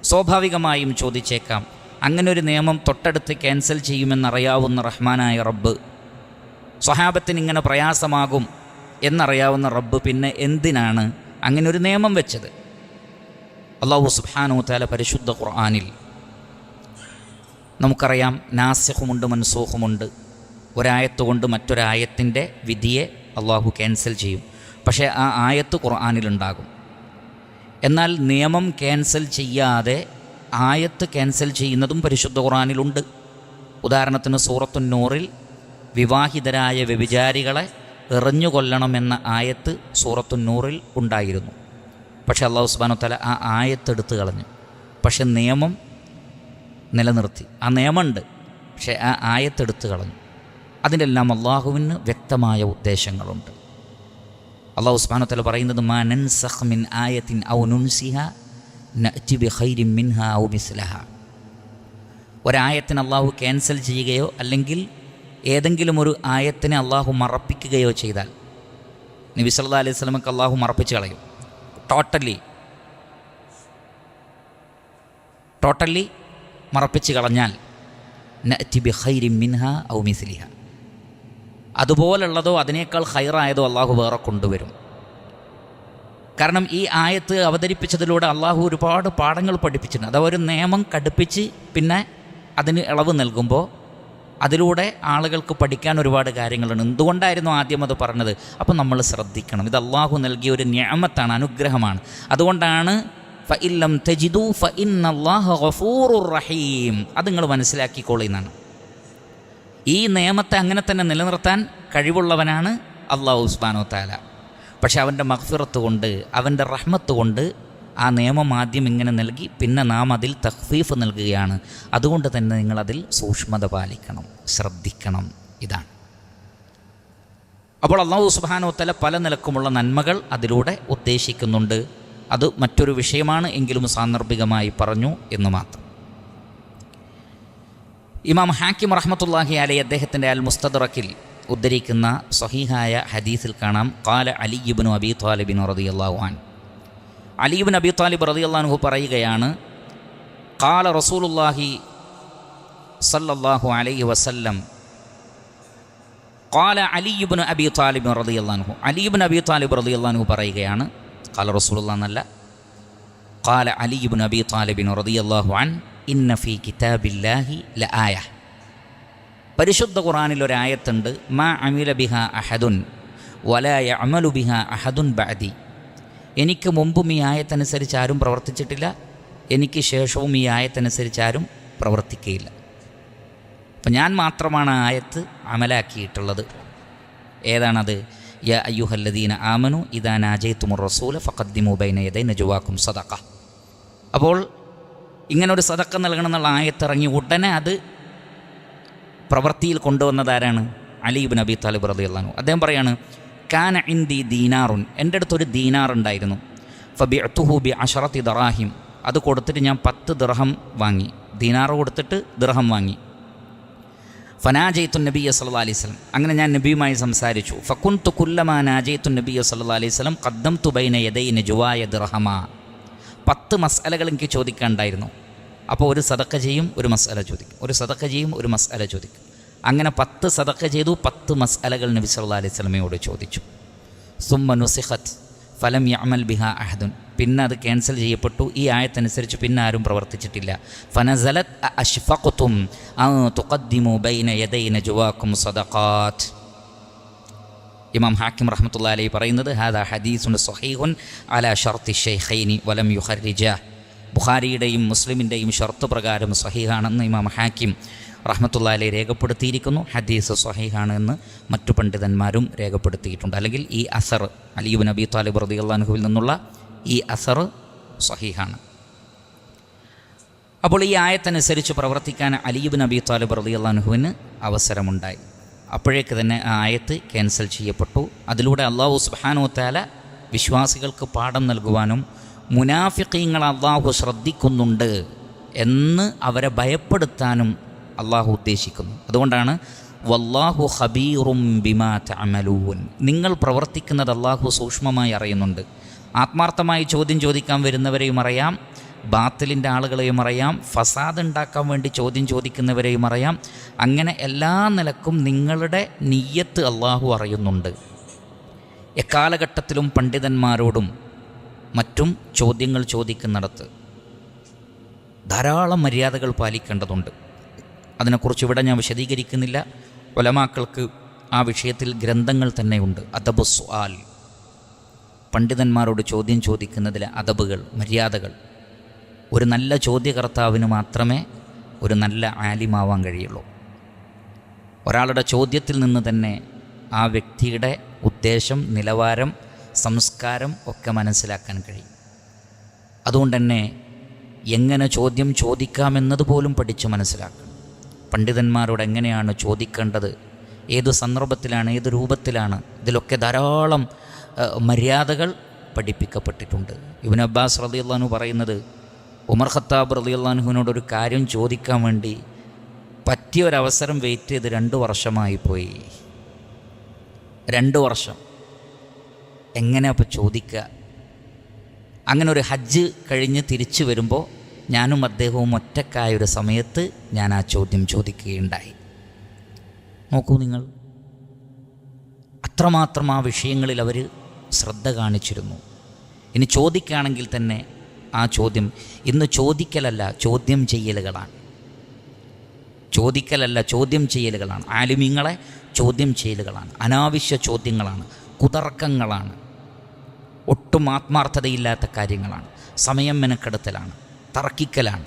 സ്വാഭാവികമായും ചോദിച്ചേക്കാം, അങ്ങനെ ഒരു നിയമം തൊട്ടടുത്ത് ക്യാൻസൽ ചെയ്യുമെന്നറിയാവുന്ന റഹ്മാനായ റബ്ബ്, സ്വഹാബത്തിന് ഇങ്ങനെ പ്രയാസമാകും എന്നറിയാവുന്ന റബ്ബ് പിന്നെ എന്തിനാണ് അങ്ങനെ ഒരു നിയമം വെച്ചത്? അല്ലാഹു സുബ്ഹാനഹു വ തആല പരിശുദ്ധ ഖുർആനിൽ നമുക്കറിയാം, നാസിഖുമുണ്ട് മൻസൂഖുമുണ്ട്. ഒരായത്ത് കൊണ്ട് മറ്റൊരായത്തിൻ്റെ വിധിയെ അള്ളാഹു ക്യാൻസൽ ചെയ്യും. പക്ഷേ ആ ആയത്ത് ഖുർആനിലുണ്ടാകും. എന്നാൽ നിയമം ക്യാൻസൽ ചെയ്യാതെ ആയത്ത് ക്യാൻസൽ ചെയ്യുന്നതും പരിശുദ്ധ ഖുർആനിലുണ്ട്. ഉദാഹരണത്തിന് സൂറത്തുൻ നൂറിൽ വിവാഹിതരായ വ്യഭിചാരികളെ എറിഞ്ഞുകൊല്ലണമെന്ന ആയത്ത് സൂറത്തുൻ നൂറിൽ ഉണ്ടായിരുന്നു. പക്ഷേ അല്ലാഹു സുബ്ഹാനഹു വ തആല ആ ആയത്ത് എടുത്തു കളഞ്ഞു. പക്ഷെ നിയമം നിലനിർത്തി. ആ നിയമമുണ്ട്, പക്ഷേ ആ ആയത്ത് എടുത്തു കളഞ്ഞു. അതിൻ്റെ എല്ലാം അള്ളാഹുവിന് വ്യക്തമായ ഉദ്ദേശങ്ങളുണ്ട്. അല്ലാഹു സുബ്ഹാനഹു വ തആല പറയുന്നത്, മാ നൻസഖ് മിൻ ആയത്തിൻ ഔ നുൻസിഹ നഅതി ബിഖൈരിൻ മിൻഹാ ഔ മിസ്ലഹാ. ഒരായത്തിന് അള്ളാഹു ക്യാൻസൽ ചെയ്യുകയോ അല്ലെങ്കിൽ ഏതെങ്കിലും ഒരു ആയത്തിനെ അള്ളാഹു മറപ്പിക്കുകയോ ചെയ്താൽ, നബി സല്ലല്ലാഹു അലൈഹി വസല്ലമക്ക് അള്ളാഹു മറപ്പിച്ച് കളയും. ടോട്ടലി മറപ്പിച്ച് കളഞ്ഞാൽ നഅതി ബിഖൈരിൻ മിൻഹാ ഔ മിസ്ലിഹ, അതുപോലുള്ളതോ അതിനേക്കാൾ ഖൈറായതോ അള്ളാഹു വേറെ കൊണ്ടുവരും. കാരണം ഈ ആയത്ത് അവതരിപ്പിച്ചതിലൂടെ അള്ളാഹു ഒരുപാട് പാഠങ്ങൾ പഠിപ്പിച്ചിട്ടുണ്ട്. അഥവാ ഒരു നിയമം കടുപ്പിച്ച് പിന്നെ അതിന് ഇളവ് നൽകുമ്പോൾ അതിലൂടെ ആളുകൾക്ക് പഠിക്കാൻ ഒരുപാട് കാര്യങ്ങളുണ്ട്. എന്തുകൊണ്ടായിരുന്നു ആദ്യം അത് പറഞ്ഞത്? അപ്പം നമ്മൾ ശ്രദ്ധിക്കണം. ഇത് അള്ളാഹു നൽകിയ ഒരു നിഅമത്താണ്, അനുഗ്രഹമാണ്. അതുകൊണ്ടാണ് ഫഇല്ലം തജിദു ഫഇന്നല്ലാഹ ഗഫൂറുർ റഹീം. അത് നിങ്ങൾ മനസ്സിലാക്കിക്കോളിന്നാണ്. ഈ നിയമത്തെ അങ്ങനെ തന്നെ നിലനിർത്താൻ കഴിവുള്ളവനാണ് അല്ലാഹു സുബ്ഹാനഹു വ തആല. പക്ഷെ അവൻ്റെ മഗ്ഫിറത്ത് കൊണ്ട്, അവൻ്റെ റഹ്മത്ത് കൊണ്ട് ആ നിയമം ആദ്യം ഇങ്ങനെ നൽകി, പിന്നെ നാം അതിൽ തഖ്ഫീഫ് നൽകുകയാണ്. അതുകൊണ്ട് തന്നെ നിങ്ങളതിൽ സൂക്ഷ്മത പാലിക്കണം, ശ്രദ്ധിക്കണം. ഇതാണ്. അപ്പോൾ അല്ലാഹു സുബ്ഹാനഹു വ തആല പല നിലക്കുമുള്ള നന്മകൾ അതിലൂടെ ഉദ്ദേശിക്കുന്നുണ്ട്. അത് മറ്റൊരു വിഷയമാണ്, എങ്കിലും സാന്ദർഭികമായി പറഞ്ഞു എന്ന് മാത്രം. ഇമാം ഹാക്കിം റഹ്മത്തുള്ളാഹി അലൈഹി അദ്ദേഹത്തിൻ്റെ അൽ മുസ്തദ്റക്കിൽ ഉദ്ധരിക്കുന്ന സ്വഹീഹായ ഹദീസിൽ കാണാം, ഖാല അലി ഇബ്നു അബീ ത്വാലിബ് റളിയല്ലാഹു അൻഹു, അലി ഇബ്നു അബീ ത്വാലിബ് റളിയല്ലാഹു അൻഹു പറയുകയാണ്, ഖാല റസൂലുള്ളാഹി സല്ലല്ലാഹു അലൈഹി വസല്ലം, ഖാല അലി ഇബ്നു അബീ ത്വാലിബ് റളിയല്ലാഹു അൻഹു, അലി ഇബ്നു അബീ ത്വാലിബ് റളിയല്ലാഹു അൻഹു പറയുകയാണ്, ഖാല റസൂലുള്ളാഹി എന്നല്ല, ഖാല അലി ഇബ്നു അബീ ത്വാലിബ് റളിയല്ലാഹു അൻഹു, ഇന്ന ഫീ കിതാബില്ലാഹി ലആയ, പരിശുദ്ധ ഖുർആനിൽ ഒരായത്തുണ്ട്, മാ അമില ബിഹാ അഹദുൻ വലാ യഅമലു ബിഹാ അഹദുൻ ബഅദി. എനിക്ക് മുമ്പും ഈ ആയത്തനുസരിച്ച് ആരും പ്രവർത്തിച്ചിട്ടില്ല, എനിക്ക് ശേഷവും ഈ ആയത്തനുസരിച്ച് ആരും പ്രവർത്തിക്കുകയില്ല. അപ്പം ഞാൻ മാത്രമാണ് ആ ആയത്ത് അമലാക്കിയിട്ടുള്ളത്. ഏതാണത്? യാ അയ്യുഹല്ലദീന ആമനു ഇദാ നാജയ്തുമുർ റസൂല ഫഖദ്ദിമു ബൈന യദൈ നജ്വാകും സദഖ. അപ്പോൾ ഇങ്ങനൊരു സദഖ നൽകണം എന്നുള്ള ആയത്തിറങ്ങി ഉടനെ അത് പ്രവൃത്തിയിൽ കൊണ്ടുവന്നതാരാണ്? അലി ഇബ്നു അബീ ത്വാലിബ് റളിയല്ലാഹു അൻഹു. അദ്ദേഹം പറയാണ്, കാന ഇൻദി ദീനാറുൻ, എൻ്റെ അടുത്തൊരു ദീനാർ ഉണ്ടായിരുന്നു, ഫബിഅ്തുഹു ബി അശറത്തി ദറാഹിം, അത് കൊടുത്തിട്ട് ഞാൻ 10 ദിർഹം വാങ്ങി. ദീനാർ കൊടുത്തിട്ട് ദിർഹം വാങ്ങി. ഫനാജയ്തു നബിയ്യ സല്ലല്ലാഹു അലൈഹി വസല്ലം, അങ്ങനെ ഞാൻ നബിയുമായി സംസാരിച്ചു. ഫകുൻതു കുല്ലമാ നാജയ്തു നബിയ്യ സല്ലല്ലാഹു അലൈഹി വസല്ലം ഖദ്ദംതു ബൈന യദൈ നജ്വായ ദിർഹമാ. 10 മസ്അലകൾ എനിക്ക് ചോദിക്കാനുണ്ടായിരുന്നു. അപ്പോൾ ഒരു സദഖ ചെയ്യും, ഒരു മസ്അല ചോദിക്കും, ഒരു സദഖ ചെയ്യും, ഒരു മസ്അല ചോദിക്കും. അങ്ങനെ 10 സദഖ ചെയ്തു, 10 മസ്അലകൾ നബി സല്ലല്ലാഹു അലൈഹി വസല്ലമയോട് ചോദിച്ചു. സുമ്മ നുസിഖത് ഫലം യഅമൽ ബിഹാ അഹദുൻ, പിന്നെ അത് ക്യാൻസൽ ചെയ്യപ്പെട്ടു. ഈ ആയത്തനുസരിച്ച് പിന്നെ ആരും പ്രവർത്തിച്ചിട്ടില്ല. ഫനസലത് അഷ്ഫഖ്തും അൻ തുഖദ്ദിമു ബൈന യദൈ നജ്വാകും സദഖാത്ത്. ഇമാം ഹാക്കിം റഹ്മത്തുള്ളാഹി അലൈഹി പറയുന്നത്, ഹാദാ ഹദീസുൻ സ്വഹീഹുൻ അലാ ഷർത്തി ശൈഖൈനി വലം യുഖർരിജ. ബുഖാരിയുടെയും മുസ്ലിമിൻ്റെയും ഷർത്ത് പ്രകാരം സ്വഹീഹാണെന്ന് ഇമാം ഹാക്കിം റഹ്മത്തുള്ളാഹി അലൈഹി രേഖപ്പെടുത്തിയിരിക്കുന്നു. ഹദീസ് സ്വഹീഹാണ് എന്ന് മറ്റു പണ്ഡിതന്മാരും രേഖപ്പെടുത്തിയിട്ടുണ്ട്. അല്ലെങ്കിൽ ഈ അസർ അലി ഇബ്നു അബീ ത്വാലിബ് റളിയല്ലാഹു അൻഹുവിൽ നിന്നുള്ള ഈ അസർ സ്വഹീഹാണ്. അപ്പോൾ ഈ ആയത്തനുസരിച്ച് പ്രവർത്തിക്കാൻ അലി ഇബ്നു അബീ ത്വാലിബ് റളിയല്ലാഹു അൻഹുവിന് അവസരമുണ്ടായി. അപ്പോഴേക്ക് തന്നെ ആ ആയത്ത് ക്യാൻസൽ ചെയ്യപ്പെട്ടു. അതിലൂടെ അല്ലാഹു സുബ്ഹാനഹു വ തആല വിശ്വാസികൾക്ക് പാഠം നൽകുവാനും മുനാഫിഖീങ്ങളെ അല്ലാഹു ശ്രദ്ധിക്കുന്നുണ്ട് എന്ന് അവരെ ഭയപ്പെടുത്താനും അല്ലാഹു ഉദ്ദേശിക്കുന്നു. അതുകൊണ്ടാണ് വല്ലാഹു ഖബീറും ബിമാ തഅമലൂൻ, നിങ്ങൾ പ്രവർത്തിക്കുന്നത് അല്ലാഹു സൂക്ഷ്മമായി അറിയുന്നുണ്ട്. ആത്മാർത്ഥമായി ചോദ്യം ചോദിക്കാൻ വരുന്നവരെയും അറിയാം, ബാത്തിലിൻ്റെ ആളുകളെയും അറിയാം, ഫസാദ് ഉണ്ടാക്കാൻ വേണ്ടി ചോദ്യം ചോദിക്കുന്നവരെയും അറിയാം. അങ്ങനെ എല്ലാ നിലക്കും നിങ്ങളുടെ നിയ്യത്ത് അല്ലാഹു അറിയുന്നുണ്ട്. എക്കാലഘട്ടത്തിലും പണ്ഡിതന്മാരോടും മറ്റും ചോദ്യങ്ങൾ ചോദിക്കുന്നിടത്ത് ധാരാളം മര്യാദകൾ പാലിക്കേണ്ടതുണ്ട്. അതിനെക്കുറിച്ച് ഇവിടെ ഞാൻ വിശദീകരിക്കുന്നില്ല. ഉലമാക്കൾക്ക് ആ വിഷയത്തിൽ ഗ്രന്ഥങ്ങൾ തന്നെയുണ്ട്. അദബു സുആൽ, പണ്ഡിതന്മാരോട് ചോദ്യം ചോദിക്കുന്നതിലെ അദബുകൾ, മര്യാദകൾ. ഒരു നല്ല ചോദ്യകർത്താവിന് മാത്രമേ ഒരു നല്ല ആലിമാവാൻ കഴിയുള്ളൂ. ഒരാളുടെ ചോദ്യത്തിൽ നിന്ന് തന്നെ ആ വ്യക്തിയുടെ ഉദ്ദേശം, നിലവാരം, സംസ്കാരം ഒക്കെ മനസ്സിലാക്കാൻ കഴിയും. അതുകൊണ്ട് തന്നെ എങ്ങനെ ചോദ്യം ചോദിക്കാമെന്നതുപോലും പഠിച്ച് മനസ്സിലാക്കണം. പണ്ഡിതന്മാരോട് എങ്ങനെയാണ് ചോദിക്കേണ്ടത്, ഏത് സന്ദർഭത്തിലാണ്, ഏത് രൂപത്തിലാണ്, ഇതിലൊക്കെ ധാരാളം മര്യാദകൾ പഠിപ്പിക്കപ്പെട്ടിട്ടുണ്ട്. ഇബ്നു അബ്ബാസ് റളിയല്ലാഹു അൻഹു പറയുന്നത്, ഉമർ ഖത്താബ് റളിയല്ലാഹു അൻഹുവിനോട് ഒരു കാര്യം ചോദിക്കാൻ വേണ്ടി പറ്റിയൊരവസരം വെയിറ്റ് ചെയ്ത് 2 വർഷമായി പോയി. 2 വർഷം എങ്ങനെ അപ്പോൾ ചോദിക്കുക? അങ്ങനെ ഒരു ഹജ്ജ് കഴിഞ്ഞ് തിരിച്ചു വരുമ്പോൾ ഞാനും അദ്ദേഹവും ഒറ്റക്കായൊരു സമയത്ത് ഞാൻ ആ ചോദ്യം ചോദിക്കുകയുണ്ടായി. നോക്കൂ നിങ്ങൾ, അത്രമാത്രം ആ വിഷയങ്ങളിൽ അവർ ശ്രദ്ധ കാണിച്ചിരുന്നു. ഇനി ചോദിക്കുകയാണെങ്കിൽ തന്നെ ആ ചോദ്യം ഇന്ന് ചോദിക്കലല്ല, ചോദ്യം ചെയ്യലുകളാണ്. ചോദിക്കലല്ല, ചോദ്യം ചെയ്യലുകളാണ്. ആലിമീങ്ങളെ ചോദ്യം ചെയ്യലുകളാണ്, അനാവശ്യ ചോദ്യങ്ങളാണ്, കുതർക്കങ്ങളാണ്, ഒട്ടും ആത്മാർത്ഥതയില്ലാത്ത കാര്യങ്ങളാണ്, സമയം മെനക്കെടുത്തലാണ്, തർക്കിക്കലാണ്.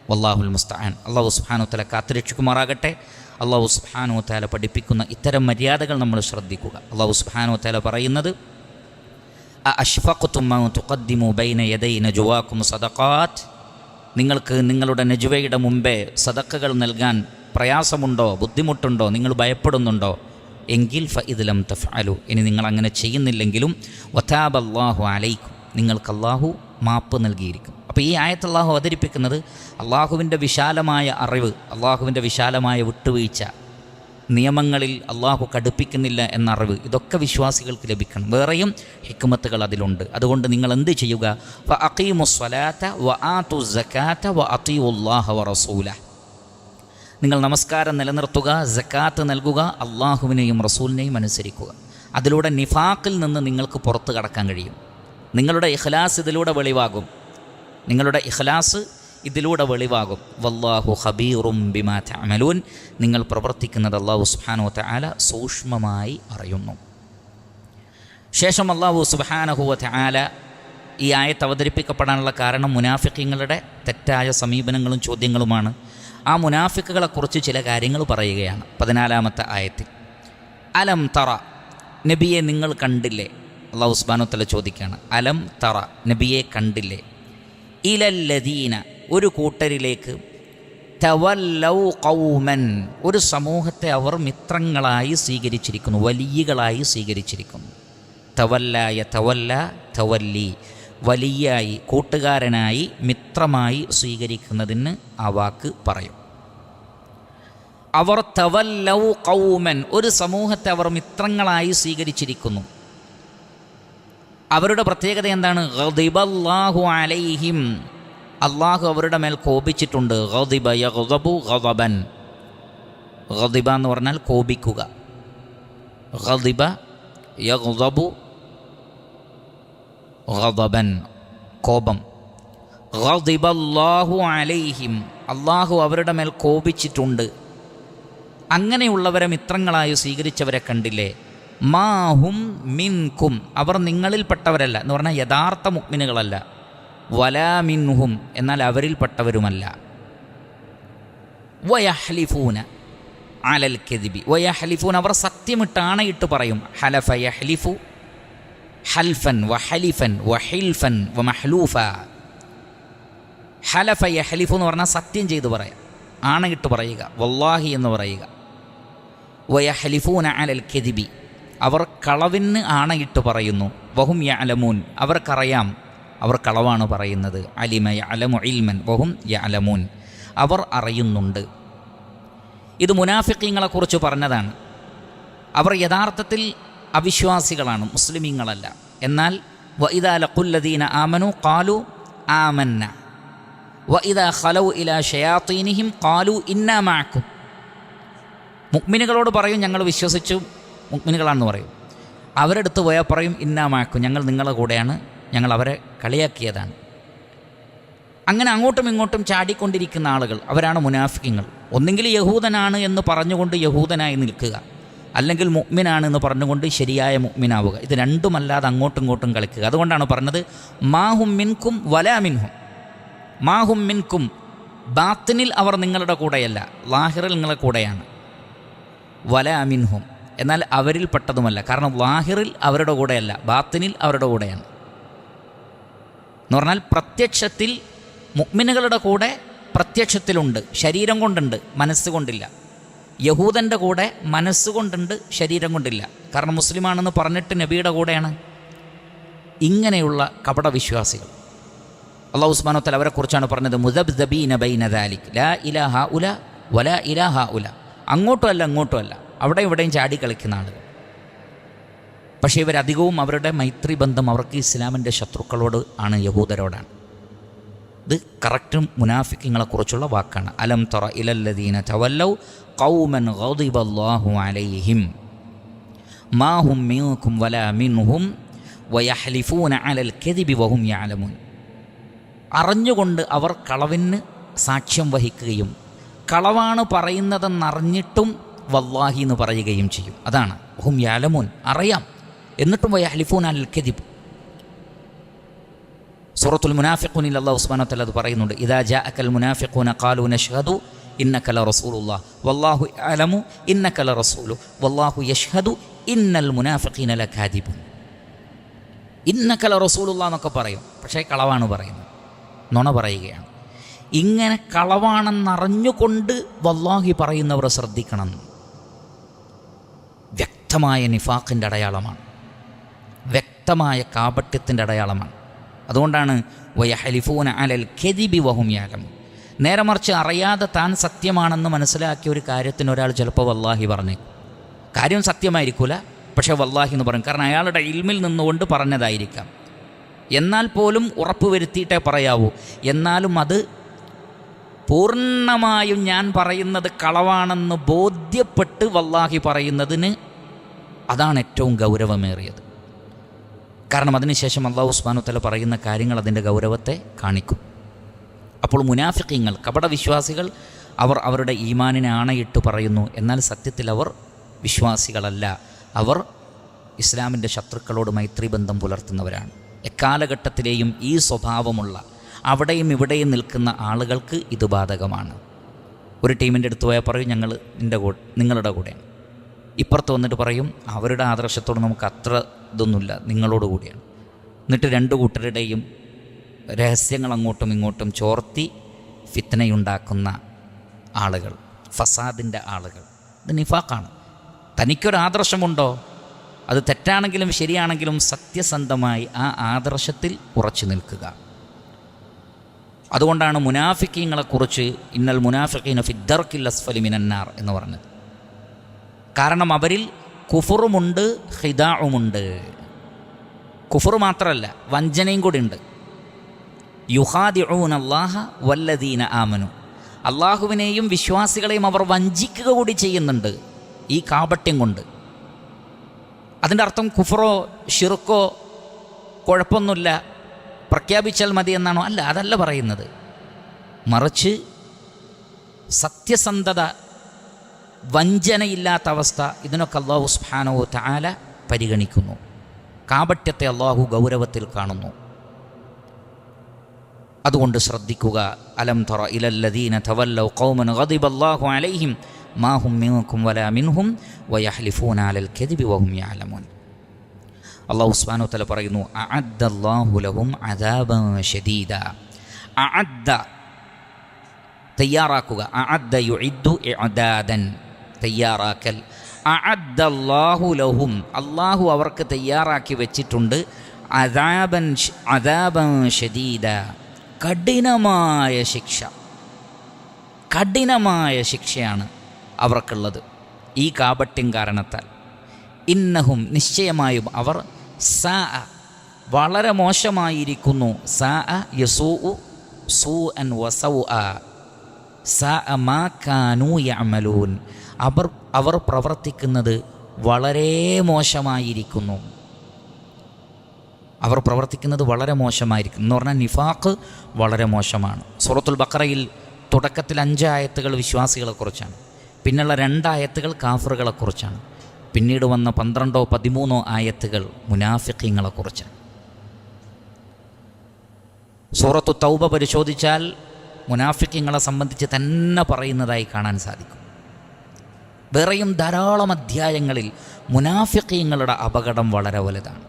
വല്ലാഹുൽ മുസ്തആൻ. അല്ലാഹു സുബ്ഹാനഹു വ തആല കാത്തുരക്ഷിക്കുമാറാകട്ടെ. അല്ലാഹു സുബ്ഹാനഹു വ തആല പഠിപ്പിക്കുന്ന ഇത്തരം മര്യാദകൾ നമ്മൾ ശ്രദ്ധിക്കുക. അല്ലാഹു സുബ്ഹാനഹു വ തആല പറയുന്നത്, അഷ്ഫഖ്തും അൻ തുഖദ്ദിമു ബൈന യദൈ നജ്വാകും സദഖാത്ത്, നിങ്ങൾക്ക് നിങ്ങളുടെ നജ്വയുടെ മുമ്പേ സദഖകൾ നൽകാൻ പ്രയാസമുണ്ടോ, ബുദ്ധിമുട്ടുണ്ടോ, നിങ്ങൾ ഭയപ്പെടുന്നുണ്ടോ എങ്കിൽ ഫഇദ് ലം തഫ്അലു, ഇനി നിങ്ങൾ അങ്ങനെ ചെയ്യുന്നില്ലെങ്കിലും വതാബല്ലാഹു അലൈക്കും, നിങ്ങൾക്ക് അല്ലാഹു മാപ്പ് നൽകിയിരിക്കും. അപ്പോൾ ഈ ആയത്ത് അല്ലാഹു അവതരിപ്പിക്കുന്നത് അല്ലാഹുവിൻ്റെ വിശാലമായ അറിവ്, അല്ലാഹുവിൻ്റെ വിശാലമായ വിട്ടുവീഴ്ച, നിയമങ്ങളിൽ അല്ലാഹു കടുപ്പിക്കുന്നില്ല എന്ന അറിവ്, ഇതൊക്കെ വിശ്വാസികൾക്ക് ലഭിക്കണം. വേറെയും ഹിക്മത്തുകൾ അതിലുണ്ട്. അതുകൊണ്ട് നിങ്ങൾ എന്ത് ചെയ്യുക? ഫഅഖീമുസ് സ്വലാത്ത വആതുസ് സകാത്ത വഅതിഉല്ലാഹ വറസൂലഹ, നിങ്ങൾ നമസ്കാരം നിലനിർത്തുക, സക്കാത്ത് നൽകുക, അള്ളാഹുവിനെയും റസൂലിനെയും അനുസരിക്കുക. അതിലൂടെ നിഫാഖിൽ നിന്ന് നിങ്ങൾക്ക് പുറത്ത് കടക്കാൻ കഴിയും. നിങ്ങളുടെ ഇഖ്ലാസ് ഇതിലൂടെ വെളിവാകും. നിങ്ങളുടെ ഇഖ്ലാസ് ഇതിലൂടെ വെളിവാകും. വല്ലാഹു ഖബീറും ബിമാ തഅമലൂൻ, നിങ്ങൾ പ്രവർത്തിക്കുന്നത് അല്ലാഹു സുബ്ഹാനഹു വ തആല സൂക്ഷ്മമായി അറിയുന്നു. ശേഷം അല്ലാഹു സുബ്ഹാനഹു വ തആല ഈ ആയത്ത് അവതരിപ്പിക്കപ്പെടാനുള്ള കാരണം മുനാഫിഖീങ്ങളുടെ തെറ്റായ സമീപനങ്ങളും ചോദ്യങ്ങളുമാണ്. ആ മുനാഫിക്കുകളെക്കുറിച്ച് ചില കാര്യങ്ങൾ പറയുകയാണ് 14-ാമത്തെ ആയത്തിൽ. അലം തറ, നബിയെ നിങ്ങൾ കണ്ടില്ലേ? അല്ലാഹു സുബ്ഹാനഹു വ തആല ചോദിക്കുകയാണ്, അലം തറ, നബിയെ കണ്ടില്ലേ? ഇലല്ലദീന, ഒരു കൂട്ടരിലേക്ക്, തവല്ലൗ ഖൗമൻ, ഒരു സമൂഹത്തെ അവർ മിത്രങ്ങളായി സ്വീകരിച്ചിരിക്കുന്നു, വലിയകളായി സ്വീകരിച്ചിരിക്കുന്നു. തവല്ലായ തവല്ല, തവല്ലി, വലിയായി, കൂട്ടുകാരനായി, മിത്രമായി സ്വീകരിക്കുന്നതിന് ആ വാക്ക് പറയും. അവർ തവല്ലൗ ഖൗമൻ, ഒരു സമൂഹത്തെ അവർ മിത്രങ്ങളായി സ്വീകരിച്ചിരിക്കുന്നു. അവരുടെ പ്രത്യേകത എന്താണ്? ഗദിബല്ലാഹു അലൈഹിം, അള്ളാഹു അവരുടെ മേൽ കോപിച്ചിട്ടുണ്ട്. ഗദിബ യഗ്ദബു ഗദബൻ, ഗദിബ എന്ന് പറഞ്ഞാൽ കോപിക്കുക. ഗദിബ യഗ്ദബു ഗദബൻ, കോപം. ഗദിബല്ലാഹു അലൈഹിം, അള്ളാഹു അവരുടെ മേൽ കോപിച്ചിട്ടുണ്ട്. അങ്ങനെയുള്ളവരെ മിത്രങ്ങളായി സ്വീകരിച്ചവരെ കണ്ടില്ലേ? മാഹും മിൻകും, അവർ നിങ്ങളിൽപ്പെട്ടവരല്ല എന്ന് പറഞ്ഞാൽ യഥാർത്ഥ മുഅ്മിനുകളല്ല. വലാ മിൻഹും, എന്നാൽ അവരിൽപ്പെട്ടവരുമല്ല. വയഹ്ലിഫൂന അലൽ കദിബി, വയഹ്ലിഫൂന അവർ സത്യമിട്ട് ആണയിട്ട് പറയും. ഹലഫ യഹ്ലിഫു ഹൽഫൻ വഹലിഫൻ വഹിൽഫൻ വമഹ്ലൂഫ. ഹലഫ യഹ്ലിഫു എന്ന് പറഞ്ഞാൽ സത്യം ചെയ്ത് പറയാം, ആണയിട്ട് പറയുക, വല്ലാഹി എന്ന് പറയുക. വയഹ്ലിഫൂന അലൽ കദിബി അവർ കളവിന് ആണയിട്ട് പറയുന്നു. വഹും യഅലമൂൻ അവർക്കറിയാം അവർ കളവാണ് പറയുന്നത്. അലിമ യഅലമു ഇൽമൻ വഹും യഅലമൂൻ അവർ അറിയുന്നുണ്ട്. ഇത് മുനാഫിഖീങ്ങളെക്കുറിച്ച് പറഞ്ഞതാണ്. അവർ യഥാർത്ഥത്തിൽ അവിശ്വാസികളാണ്, മുസ്ലിമീങ്ങളല്ല. എന്നാൽ വഇദാ ലഖുല്ലദീന ആമനു ഖാലു ആമന്ന വഇദാ ഖലൗ ഇലാ ശയാത്തീനിഹിം ഖാലു ഇന്നാ മഅക്കും. മുഅ്മിനുകളോട് പറയും ഞങ്ങൾ വിശ്വസിച്ചു, മുഅ്മിനുകളാണെന്ന് പറയും. അവരെടുത്ത് പോയാൽ പറയും ഇന്നാ മഅക്കും, ഞങ്ങൾ നിങ്ങളുടെ കൂടെയാണ്, ഞങ്ങൾ അവരെ കളിയാക്കിയതാണ്. അങ്ങനെ അങ്ങോട്ടും ഇങ്ങോട്ടും ചാടിക്കൊണ്ടിരിക്കുന്ന ആളുകൾ അവരാണ് മുനാഫിഖീങ്ങൾ. ഒന്നെങ്കിൽ യഹൂദനാണ് എന്ന് പറഞ്ഞുകൊണ്ട് യഹൂദനായി നിൽക്കുക, അല്ലെങ്കിൽ മുഅ്മിനാണെന്ന് പറഞ്ഞുകൊണ്ട് ശരിയായ മുഅ്മിനാവുക. ഇത് രണ്ടുമല്ലാതെ അങ്ങോട്ടും ഇങ്ങോട്ടും കളിക്കുക. അതുകൊണ്ടാണ് പറഞ്ഞത് മാഹും മിൻകും വലാ മിൻഹും. മാഹും മിൻകും ബാത്തിനിൽ അവർ നിങ്ങളുടെ കൂടെയല്ല, ലാഹിറിൽ നിങ്ങളുടെ കൂടെയാണ്. വലാ മിൻഹും എന്നാൽ അവരിൽ പെട്ടതുമല്ല. കാരണം ലാഹിറിൽ അവരുടെ കൂടെയല്ല, ബാത്തിനിൽ അവരുടെ കൂടെയാണ്. എന്ന് പറഞ്ഞാൽ പ്രത്യക്ഷത്തിൽ മുഅ്മിനുകളുടെ കൂടെ പ്രത്യക്ഷത്തിലുണ്ട്, ശരീരം കൊണ്ടുണ്ട്, മനസ്സുകൊണ്ടില്ല. യഹൂദൻ്റെ കൂടെ മനസ്സുകൊണ്ടുണ്ട്, ശരീരം കൊണ്ടില്ല. കാരണം മുസ്ലിമാണെന്ന് പറഞ്ഞിട്ട് നബിയുടെ കൂടെയാണ്. ഇങ്ങനെയുള്ള കപടവിശ്വാസികൾ അല്ലാഹു സുബ്ഹാനഹു വ തആല അവരെക്കുറിച്ചാണ് പറഞ്ഞത് മുദബ്ദബീന ബൈന ദാലിക് ലാ ഇലാഹ ഉല വലാ ഇലാഹ ഉല. അങ്ങോട്ടും അല്ല ഇങ്ങോട്ടും അല്ല, അവിടെ ഇവിടെയും ചാടി കളിക്കുന്ന ആളുകൾ. പക്ഷേ ഇവരധികവും അവരുടെ മൈത്രി ബന്ധം അവർക്ക് ഇസ്ലാമിൻ്റെ ശത്രുക്കളോട് ആണ്, യഹൂദരോടാണ്. ഇത് കറക്റ്റും മുനാഫിഖീങ്ങളെക്കുറിച്ചുള്ള വാക്കാണ്. അലം തറ ഇലല്ലദീന തവല്ലൗ ഖൗമൻ ഗദിബല്ലാഹു അലൈഹിം മാ ഹും മിൻകും വലാ മിൻഹും വയഹ്ലിഫൂന അലൽ കദിബി വഹും യഅലമൂൻ. അറിഞ്ഞുകൊണ്ട് അവർ കളവിന് സാക്ഷ്യം വഹിക്കുകയും കളവാണ് പറയുന്നതെന്നറിഞ്ഞിട്ടും വല്ലാഹി എന്ന് പറയുകയും ചെയ്യും. അതാണ് വഹും യഅലമൂൻ, അറിയാം, എന്നിട്ടും വയഹ്ലിഫൂന അലൽ കദിബ്. സൂറത്തുൽ മുനാഫിഖൂനിൽ അല്ലാഹു സുബ്ഹാനഹു വ തആല അത് പറയുന്നുണ്ട്. ഇദാ ജാഅകൽ മുനാഫിഖൂന ഖാലൂ നശ്ഹദു ഇന്നക ലറസൂലുള്ളാഹ് വല്ലാഹു യഅലമു ഇന്നക ലറസൂലു വല്ലാഹു യശ്ഹദു ഇന്നൽ മുനാഫിഖീന ലകാദിബൂൻ. ഇന്നക ലറസൂലുള്ളാഹ് എന്നൊക്കെ പറയും, പക്ഷേ കളവാണ് പറയുന്നത്, നുണ പറയുകയാണ്. ഇങ്ങനെ കളവാണെന്നറിഞ്ഞുകൊണ്ട് വല്ലാഹി പറയുന്നവർ ശ്രദ്ധിക്കണം. വ്യക്തമായ നിഫാഖിൻ്റെ അടയാളമാണ്, വ്യക്തമായ കാപട്യത്തിൻ്റെ അടയാളമാണ്. അതുകൊണ്ടാണ് വയഹ്ലിഫൂന അലൽ കദിബി വഹും യഅലമൂൻ. നേരെ മറിച്ച് അറിയാതെ താൻ സത്യമാണെന്ന് മനസ്സിലാക്കിയ ഒരു കാര്യത്തിന് ഒരാൾ ചിലപ്പോൾ വല്ലാഹി പറഞ്ഞേക്കും. കാര്യം സത്യമായിരിക്കില്ല, പക്ഷേ വല്ലാഹി എന്ന് പറയും. കാരണം അയാളുടെ ഇൽമിൽ നിന്നുകൊണ്ട് പറഞ്ഞതായിരിക്കാം. എന്നാൽ പോലും ഉറപ്പ് വരുത്തിയിട്ടേ പറയാവൂ. എന്നാലും അത് പൂർണ്ണമായും ഞാൻ പറയുന്നത് കളവാണെന്ന് ബോധ്യപ്പെട്ട് വല്ലാഹി പറയുന്നതിന് അതാണ് ഏറ്റവും ഗൗരവമേറിയത്. കാരണം അതിനുശേഷം അല്ലാഹു സുബ്ഹാനഹു വ തആല പറയുന്ന കാര്യങ്ങൾ അതിൻ്റെ ഗൗരവത്തെ കാണിക്കും. അപ്പോൾ മുനാഫിഖീങ്ങൾ, കപടവിശ്വാസികൾ, അവർ അവരുടെ ഈമാനിനെ ആണയിട്ട് പറയുന്നു, എന്നാൽ സത്യത്തിൽ അവർ വിശ്വാസികളല്ല. അവർ ഇസ്ലാമിൻ്റെ ശത്രുക്കളോട് മൈത്രി ബന്ധം പുലർത്തുന്നവരാണ്. എക്കാലഘട്ടത്തിലെയും ഈ സ്വഭാവമുള്ള അവിടെയും ഇവിടെയും നിൽക്കുന്ന ആളുകൾക്ക് ഇത് ബാധകമാണ്. ഒരു ടീമിൻ്റെ അടുത്ത് പോയാൽ പറയും ഞങ്ങൾ നിങ്ങളുടെ കൂടെയാണ്. ഇപ്പുറത്ത് വന്നിട്ട് പറയും അവരുടെ ആദർശത്തോട് നമുക്ക് അത്ര ഇതൊന്നുമില്ല, നിങ്ങളോട് കൂടിയാണ്. എന്നിട്ട് രണ്ടു കൂട്ടരുടെയും രഹസ്യങ്ങൾ അങ്ങോട്ടും ഇങ്ങോട്ടും ചോർത്തി ഫിത്നയുണ്ടാക്കുന്ന ആളുകൾ, ഫസാദിൻ്റെ ആളുകൾ. ഇത് നിഫാഖാണ്. തനിക്കൊരാദർശമുണ്ടോ, അത് തെറ്റാണെങ്കിലും ശരിയാണെങ്കിലും സത്യസന്ധമായി ആ ആദർശത്തിൽ ഉറച്ചു നിൽക്കുക. അതുകൊണ്ടാണ് മുനാഫിഖീങ്ങളെക്കുറിച്ച് ഇന്നൽ മുനാഫിഖീന ഫിദ്ദർക്കിൽ അസ്ഫലി മിനന്നാർ എന്ന് പറഞ്ഞത്. കാരണം അവരിൽ കുഫറുമുണ്ട്, ഖിദാഉമുണ്ട്. കുഫർ മാത്രമല്ല, വഞ്ചനയും കൂടി ഉണ്ട്. യുഖാദിഊന അല്ലാഹ വല്ലദീന ആമനു, അള്ളാഹുവിനെയും വിശ്വാസികളെയും അവർ വഞ്ചിക്കുക കൂടി ചെയ്യുന്നുണ്ട് ഈ കാപട്യം കൊണ്ട്. അതിൻ്റെ അർത്ഥം കുഫറോ ഷിർക്കോ കുഴപ്പമൊന്നുമില്ല, പ്രഖ്യാപിച്ചാൽ മതി എന്നാണോ? അല്ല, അതല്ല പറയുന്നത്. മറിച്ച് സത്യസന്ധത, വഞ്ചനയില്ലാത്ത അവസ്ഥ, ഇതിനൊക്കെ അല്ലാഹു സുബ്ഹാനഹു വ തആല പരിഗണിക്കുന്നു. കാപട്യത്തെ അല്ലാഹു ഗൗരവത്തിൽ കാണുന്നു. അതുകൊണ്ട് ശ്രദ്ധിക്കുക. അലം തറ ഇലല്ലദീന തവല്ലൗ ഖൗമൻ ഗദിബല്ലാഹു അലൈഹിം മാ ഹും മിൻകും വലാ മിൻഹും വയഹ്ലിഫൂന അലൽ കദിബി വഹും യഅലമൂൻ. അല്ലാഹു സുബ്ഹാനഹു വതആല പറയുന്നു, അഅദ്ദല്ലാഹു ലഹും അദാബൻ ശദീദ. അഅദ്ദ തയ്യാറാക്കുക, അഅദ്ദ യുഇദ്ദു ഇഅദാദൻ തയ്യാറാക്കൽ. അഅദ്ദല്ലാഹു ലഹും അല്ലാഹു അവർക്ക് തയ്യാറാക്കി വെച്ചിട്ടുണ്ട് അദാബൻ ശദീദ കഠിനമായ ശിക്ഷ. കഠിനമായ ശിക്ഷയാണ് അവർക്കുള്ളത് ഈ കാപട്യം കാരണത്താൽ. ഇന്നഹും നിശ്ചയമായും അവർ സാഅ വളരെ മോശമായിരിക്കുന്നു. സാഅ യസൂഉ സൂഅൻ വസൗഅ സാഅ മാ കാനൂ യഅമലൂൻ അവർ പ്രവർത്തിക്കുന്നത് വളരെ മോശമായിരിക്കുന്നു. അവർ പ്രവർത്തിക്കുന്നത് വളരെ മോശമായിരിക്കുന്നു എന്ന് പറഞ്ഞാൽ നിഫാഖ് വളരെ മോശമാണ്. സൂറത്തുൽ ബഖറയിൽ തുടക്കത്തിൽ 5 ആയത്തുകൾ വിശ്വാസികളെക്കുറിച്ചാണ്, പിന്നുള്ള 2 ആയത്തുകൾ കാഫിറുകളെക്കുറിച്ചാണ്, പിന്നീട് വന്ന 12 13 ആയത്തുകൾ മുനാഫിഖീങ്ങളെക്കുറിച്ചാണ്. സൂറത്തു തൗബ പരിശോധിച്ചാൽ മുനാഫിഖീങ്ങളെ സംബന്ധിച്ച് തന്നെ പറയുന്നതായി കാണാൻ സാധിക്കും. വേറെയും ധാരാളം അധ്യായങ്ങളിൽ മുനാഫിഖീങ്ങളുടെ അപകടം വളരെ വലുതാണ്.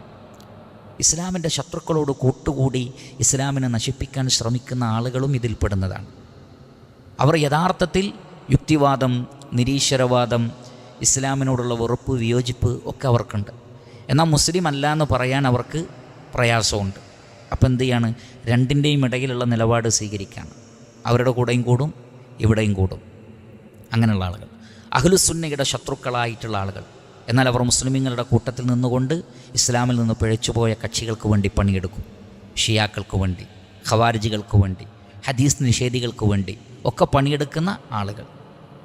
ഇസ്ലാമിൻ്റെ ശത്രുക്കളോട് കൂട്ടുകൂടി ഇസ്ലാമിനെ നശിപ്പിക്കാൻ ശ്രമിക്കുന്ന ആളുകളും ഇതിൽപ്പെടുന്നതാണ്. അവർ യഥാർത്ഥത്തിൽ യുക്തിവാദം, നിരീശ്വരവാദം, ഇസ്ലാമിനോടുള്ള വെറുപ്പ്, വിയോജിപ്പ് ഒക്കെ അവർക്കുണ്ട്. എന്നാൽ മുസ്ലിം അല്ല എന്ന് പറയാൻ അവർക്ക് പ്രയാസമുണ്ട്. അപ്പം എന്ത് ചെയ്യാണ്? രണ്ടിൻ്റെയും ഇടയിലുള്ള നിലപാട് സ്വീകരിക്കുകയാണ്. അവരുടെ കൂടെയും കൂടും, ഇവിടെയും കൂടും. അങ്ങനെയുള്ള ആളുകൾ അഹ്ലുസുന്നയുടെ ശത്രുക്കളായിട്ടുള്ള ആളുകൾ. എന്നാൽ അവർ മുസ്ലിമീങ്ങളുടെ കൂട്ടത്തിൽ നിന്നുകൊണ്ട് ഇസ്ലാമിൽ നിന്ന് പിഴച്ചുപോയ കക്ഷികൾക്ക് വേണ്ടി പണിയെടുക്കും. ഷിയാക്കൾക്ക് വേണ്ടി, ഖവാരിജികൾക്ക് വേണ്ടി, ഹദീസ് നിഷേധികൾക്ക് വേണ്ടി ഒക്കെ പണിയെടുക്കുന്ന ആളുകൾ.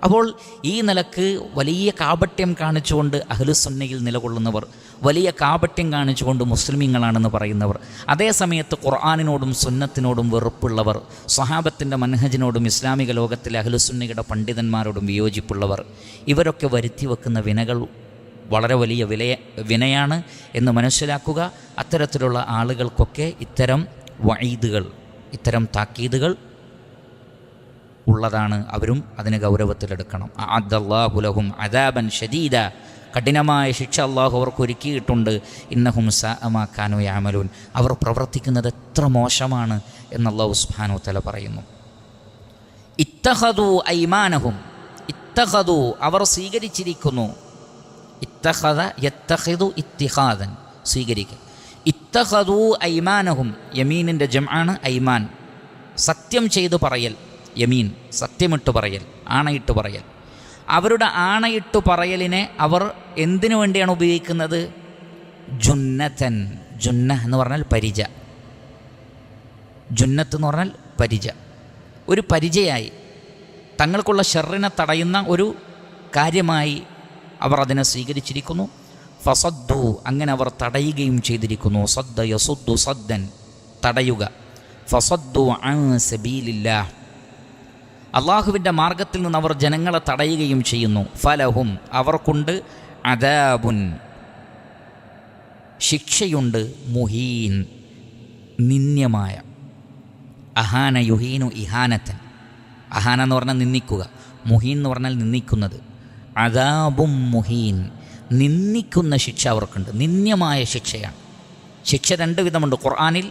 അപ്പോൾ ഈ നിലക്ക് വലിയ കാപട്യം കാണിച്ചുകൊണ്ട് അഹ്ലുസുന്നയിൽ നിലകൊള്ളുന്നവർ, വലിയ കാപട്യം കാണിച്ചുകൊണ്ട് മുസ്ലിമീങ്ങളാണെന്ന് പറയുന്നവർ, അതേസമയത്ത് ഖുർആനിനോടും സുന്നത്തിനോടും വെറുപ്പുള്ളവർ, സ്വഹാബത്തിൻ്റെ മൻഹജിനോടും ഇസ്ലാമിക ലോകത്തിലെ അഹ്ലുസുന്നയുടെ പണ്ഡിതന്മാരോടും വിയോജിപ്പുള്ളവർ, ഇവരൊക്കെ വരുത്തി വെക്കുന്ന വിനകൾ വളരെ വലിയ വിനയാണ് എന്ന് മനസ്സിലാക്കുക. അത്തരത്തിലുള്ള ആളുകൾക്കൊക്കെ ഇത്തരം വഈദുകൾ, ഇത്തരം താക്കീതുകൾ ഉള്ളതാണ്. അവരും അതിന് ഗൗരവത്തിലെടുക്കണം. അഅദ്ദല്ലാഹു ലഹും അദാബൻ ശദീദ കഠിനമായ ശിക്ഷ അല്ലാഹു അവർക്ക് ഒരുക്കിയിട്ടുണ്ട്. ഇന്നഹും സാഅ മാ കാനൂ യഅമലൂൻ അവർ പ്രവർത്തിക്കുന്നത് എത്ര മോശമാണ് എന്ന് അല്ലാഹു സുബ്ഹാനഹു വ തആല പറയുന്നു. ഇത്തഖദു ഐമാനഹും ഇത്തഖദു അവർ സ്വീകരിച്ചിരിക്കുന്നു. ഇത്തഖദ യത്തഖിദു ഇത്തിഖാദൻ സ്വീകരിക്കുക. ഇത്തഖദു ഐമാനഹും യമീനിൻ്റെ ജംആണ് ഐമാൻ, സത്യം ചെയ്തു പറയൽ. യമീൻ സത്യമിട്ട് പറയൽ, ആണയിട്ട് പറയൽ. അവരുടെ ആണയിട്ട് പറയലിനെ അവർ എന്തിനു വേണ്ടിയാണ് ഉപയോഗിക്കുന്നത്? ജുന്നതൻ, ജുന്ന എന്ന് പറഞ്ഞാൽ പരിച, ജുന്നത്ത് എന്ന് പറഞ്ഞാൽ പരിച, ഒരു പരിചയായി തങ്ങൾക്കുള്ള ഷർറിനെ തടയുന്ന ഒരു കാര്യമായി അവർ അതിനെ സ്വീകരിച്ചിരിക്കുന്നു. ഫസദ്ദു അങ്ങനെ അവർ തടയുകയും ചെയ്തിരിക്കുന്നു. സദ്ദ യസുദ്ദു സദ്ദൻ തടയുക. ഫസദ്ദു അൻ സബീലില്ലാഹ് അള്ളാഹുവിൻ്റെ മാർഗത്തിൽ നിന്ന് അവർ ജനങ്ങളെ തടയുകയും ചെയ്യുന്നു. ഫലഹും അവർക്കുണ്ട് അദാബുൻ ശിക്ഷയുണ്ട്, മുഹീൻ നിന്ദ്യമായ. അഹാന യുഹീനു ഇഹാനത്തൻ, അഹാന എന്ന് പറഞ്ഞാൽ നിന്ദിക്കുക, മുഹീൻ എന്ന് പറഞ്ഞാൽ നിന്ദിക്കുന്നത്. അദാബും മുഹീൻ നിന്ദിക്കുന്ന ശിക്ഷ അവർക്കുണ്ട്, നിന്ദ്യമായ ശിക്ഷയാണ്. ശിക്ഷ 2 വിധമുണ്ട്. ഖുർആനിൽ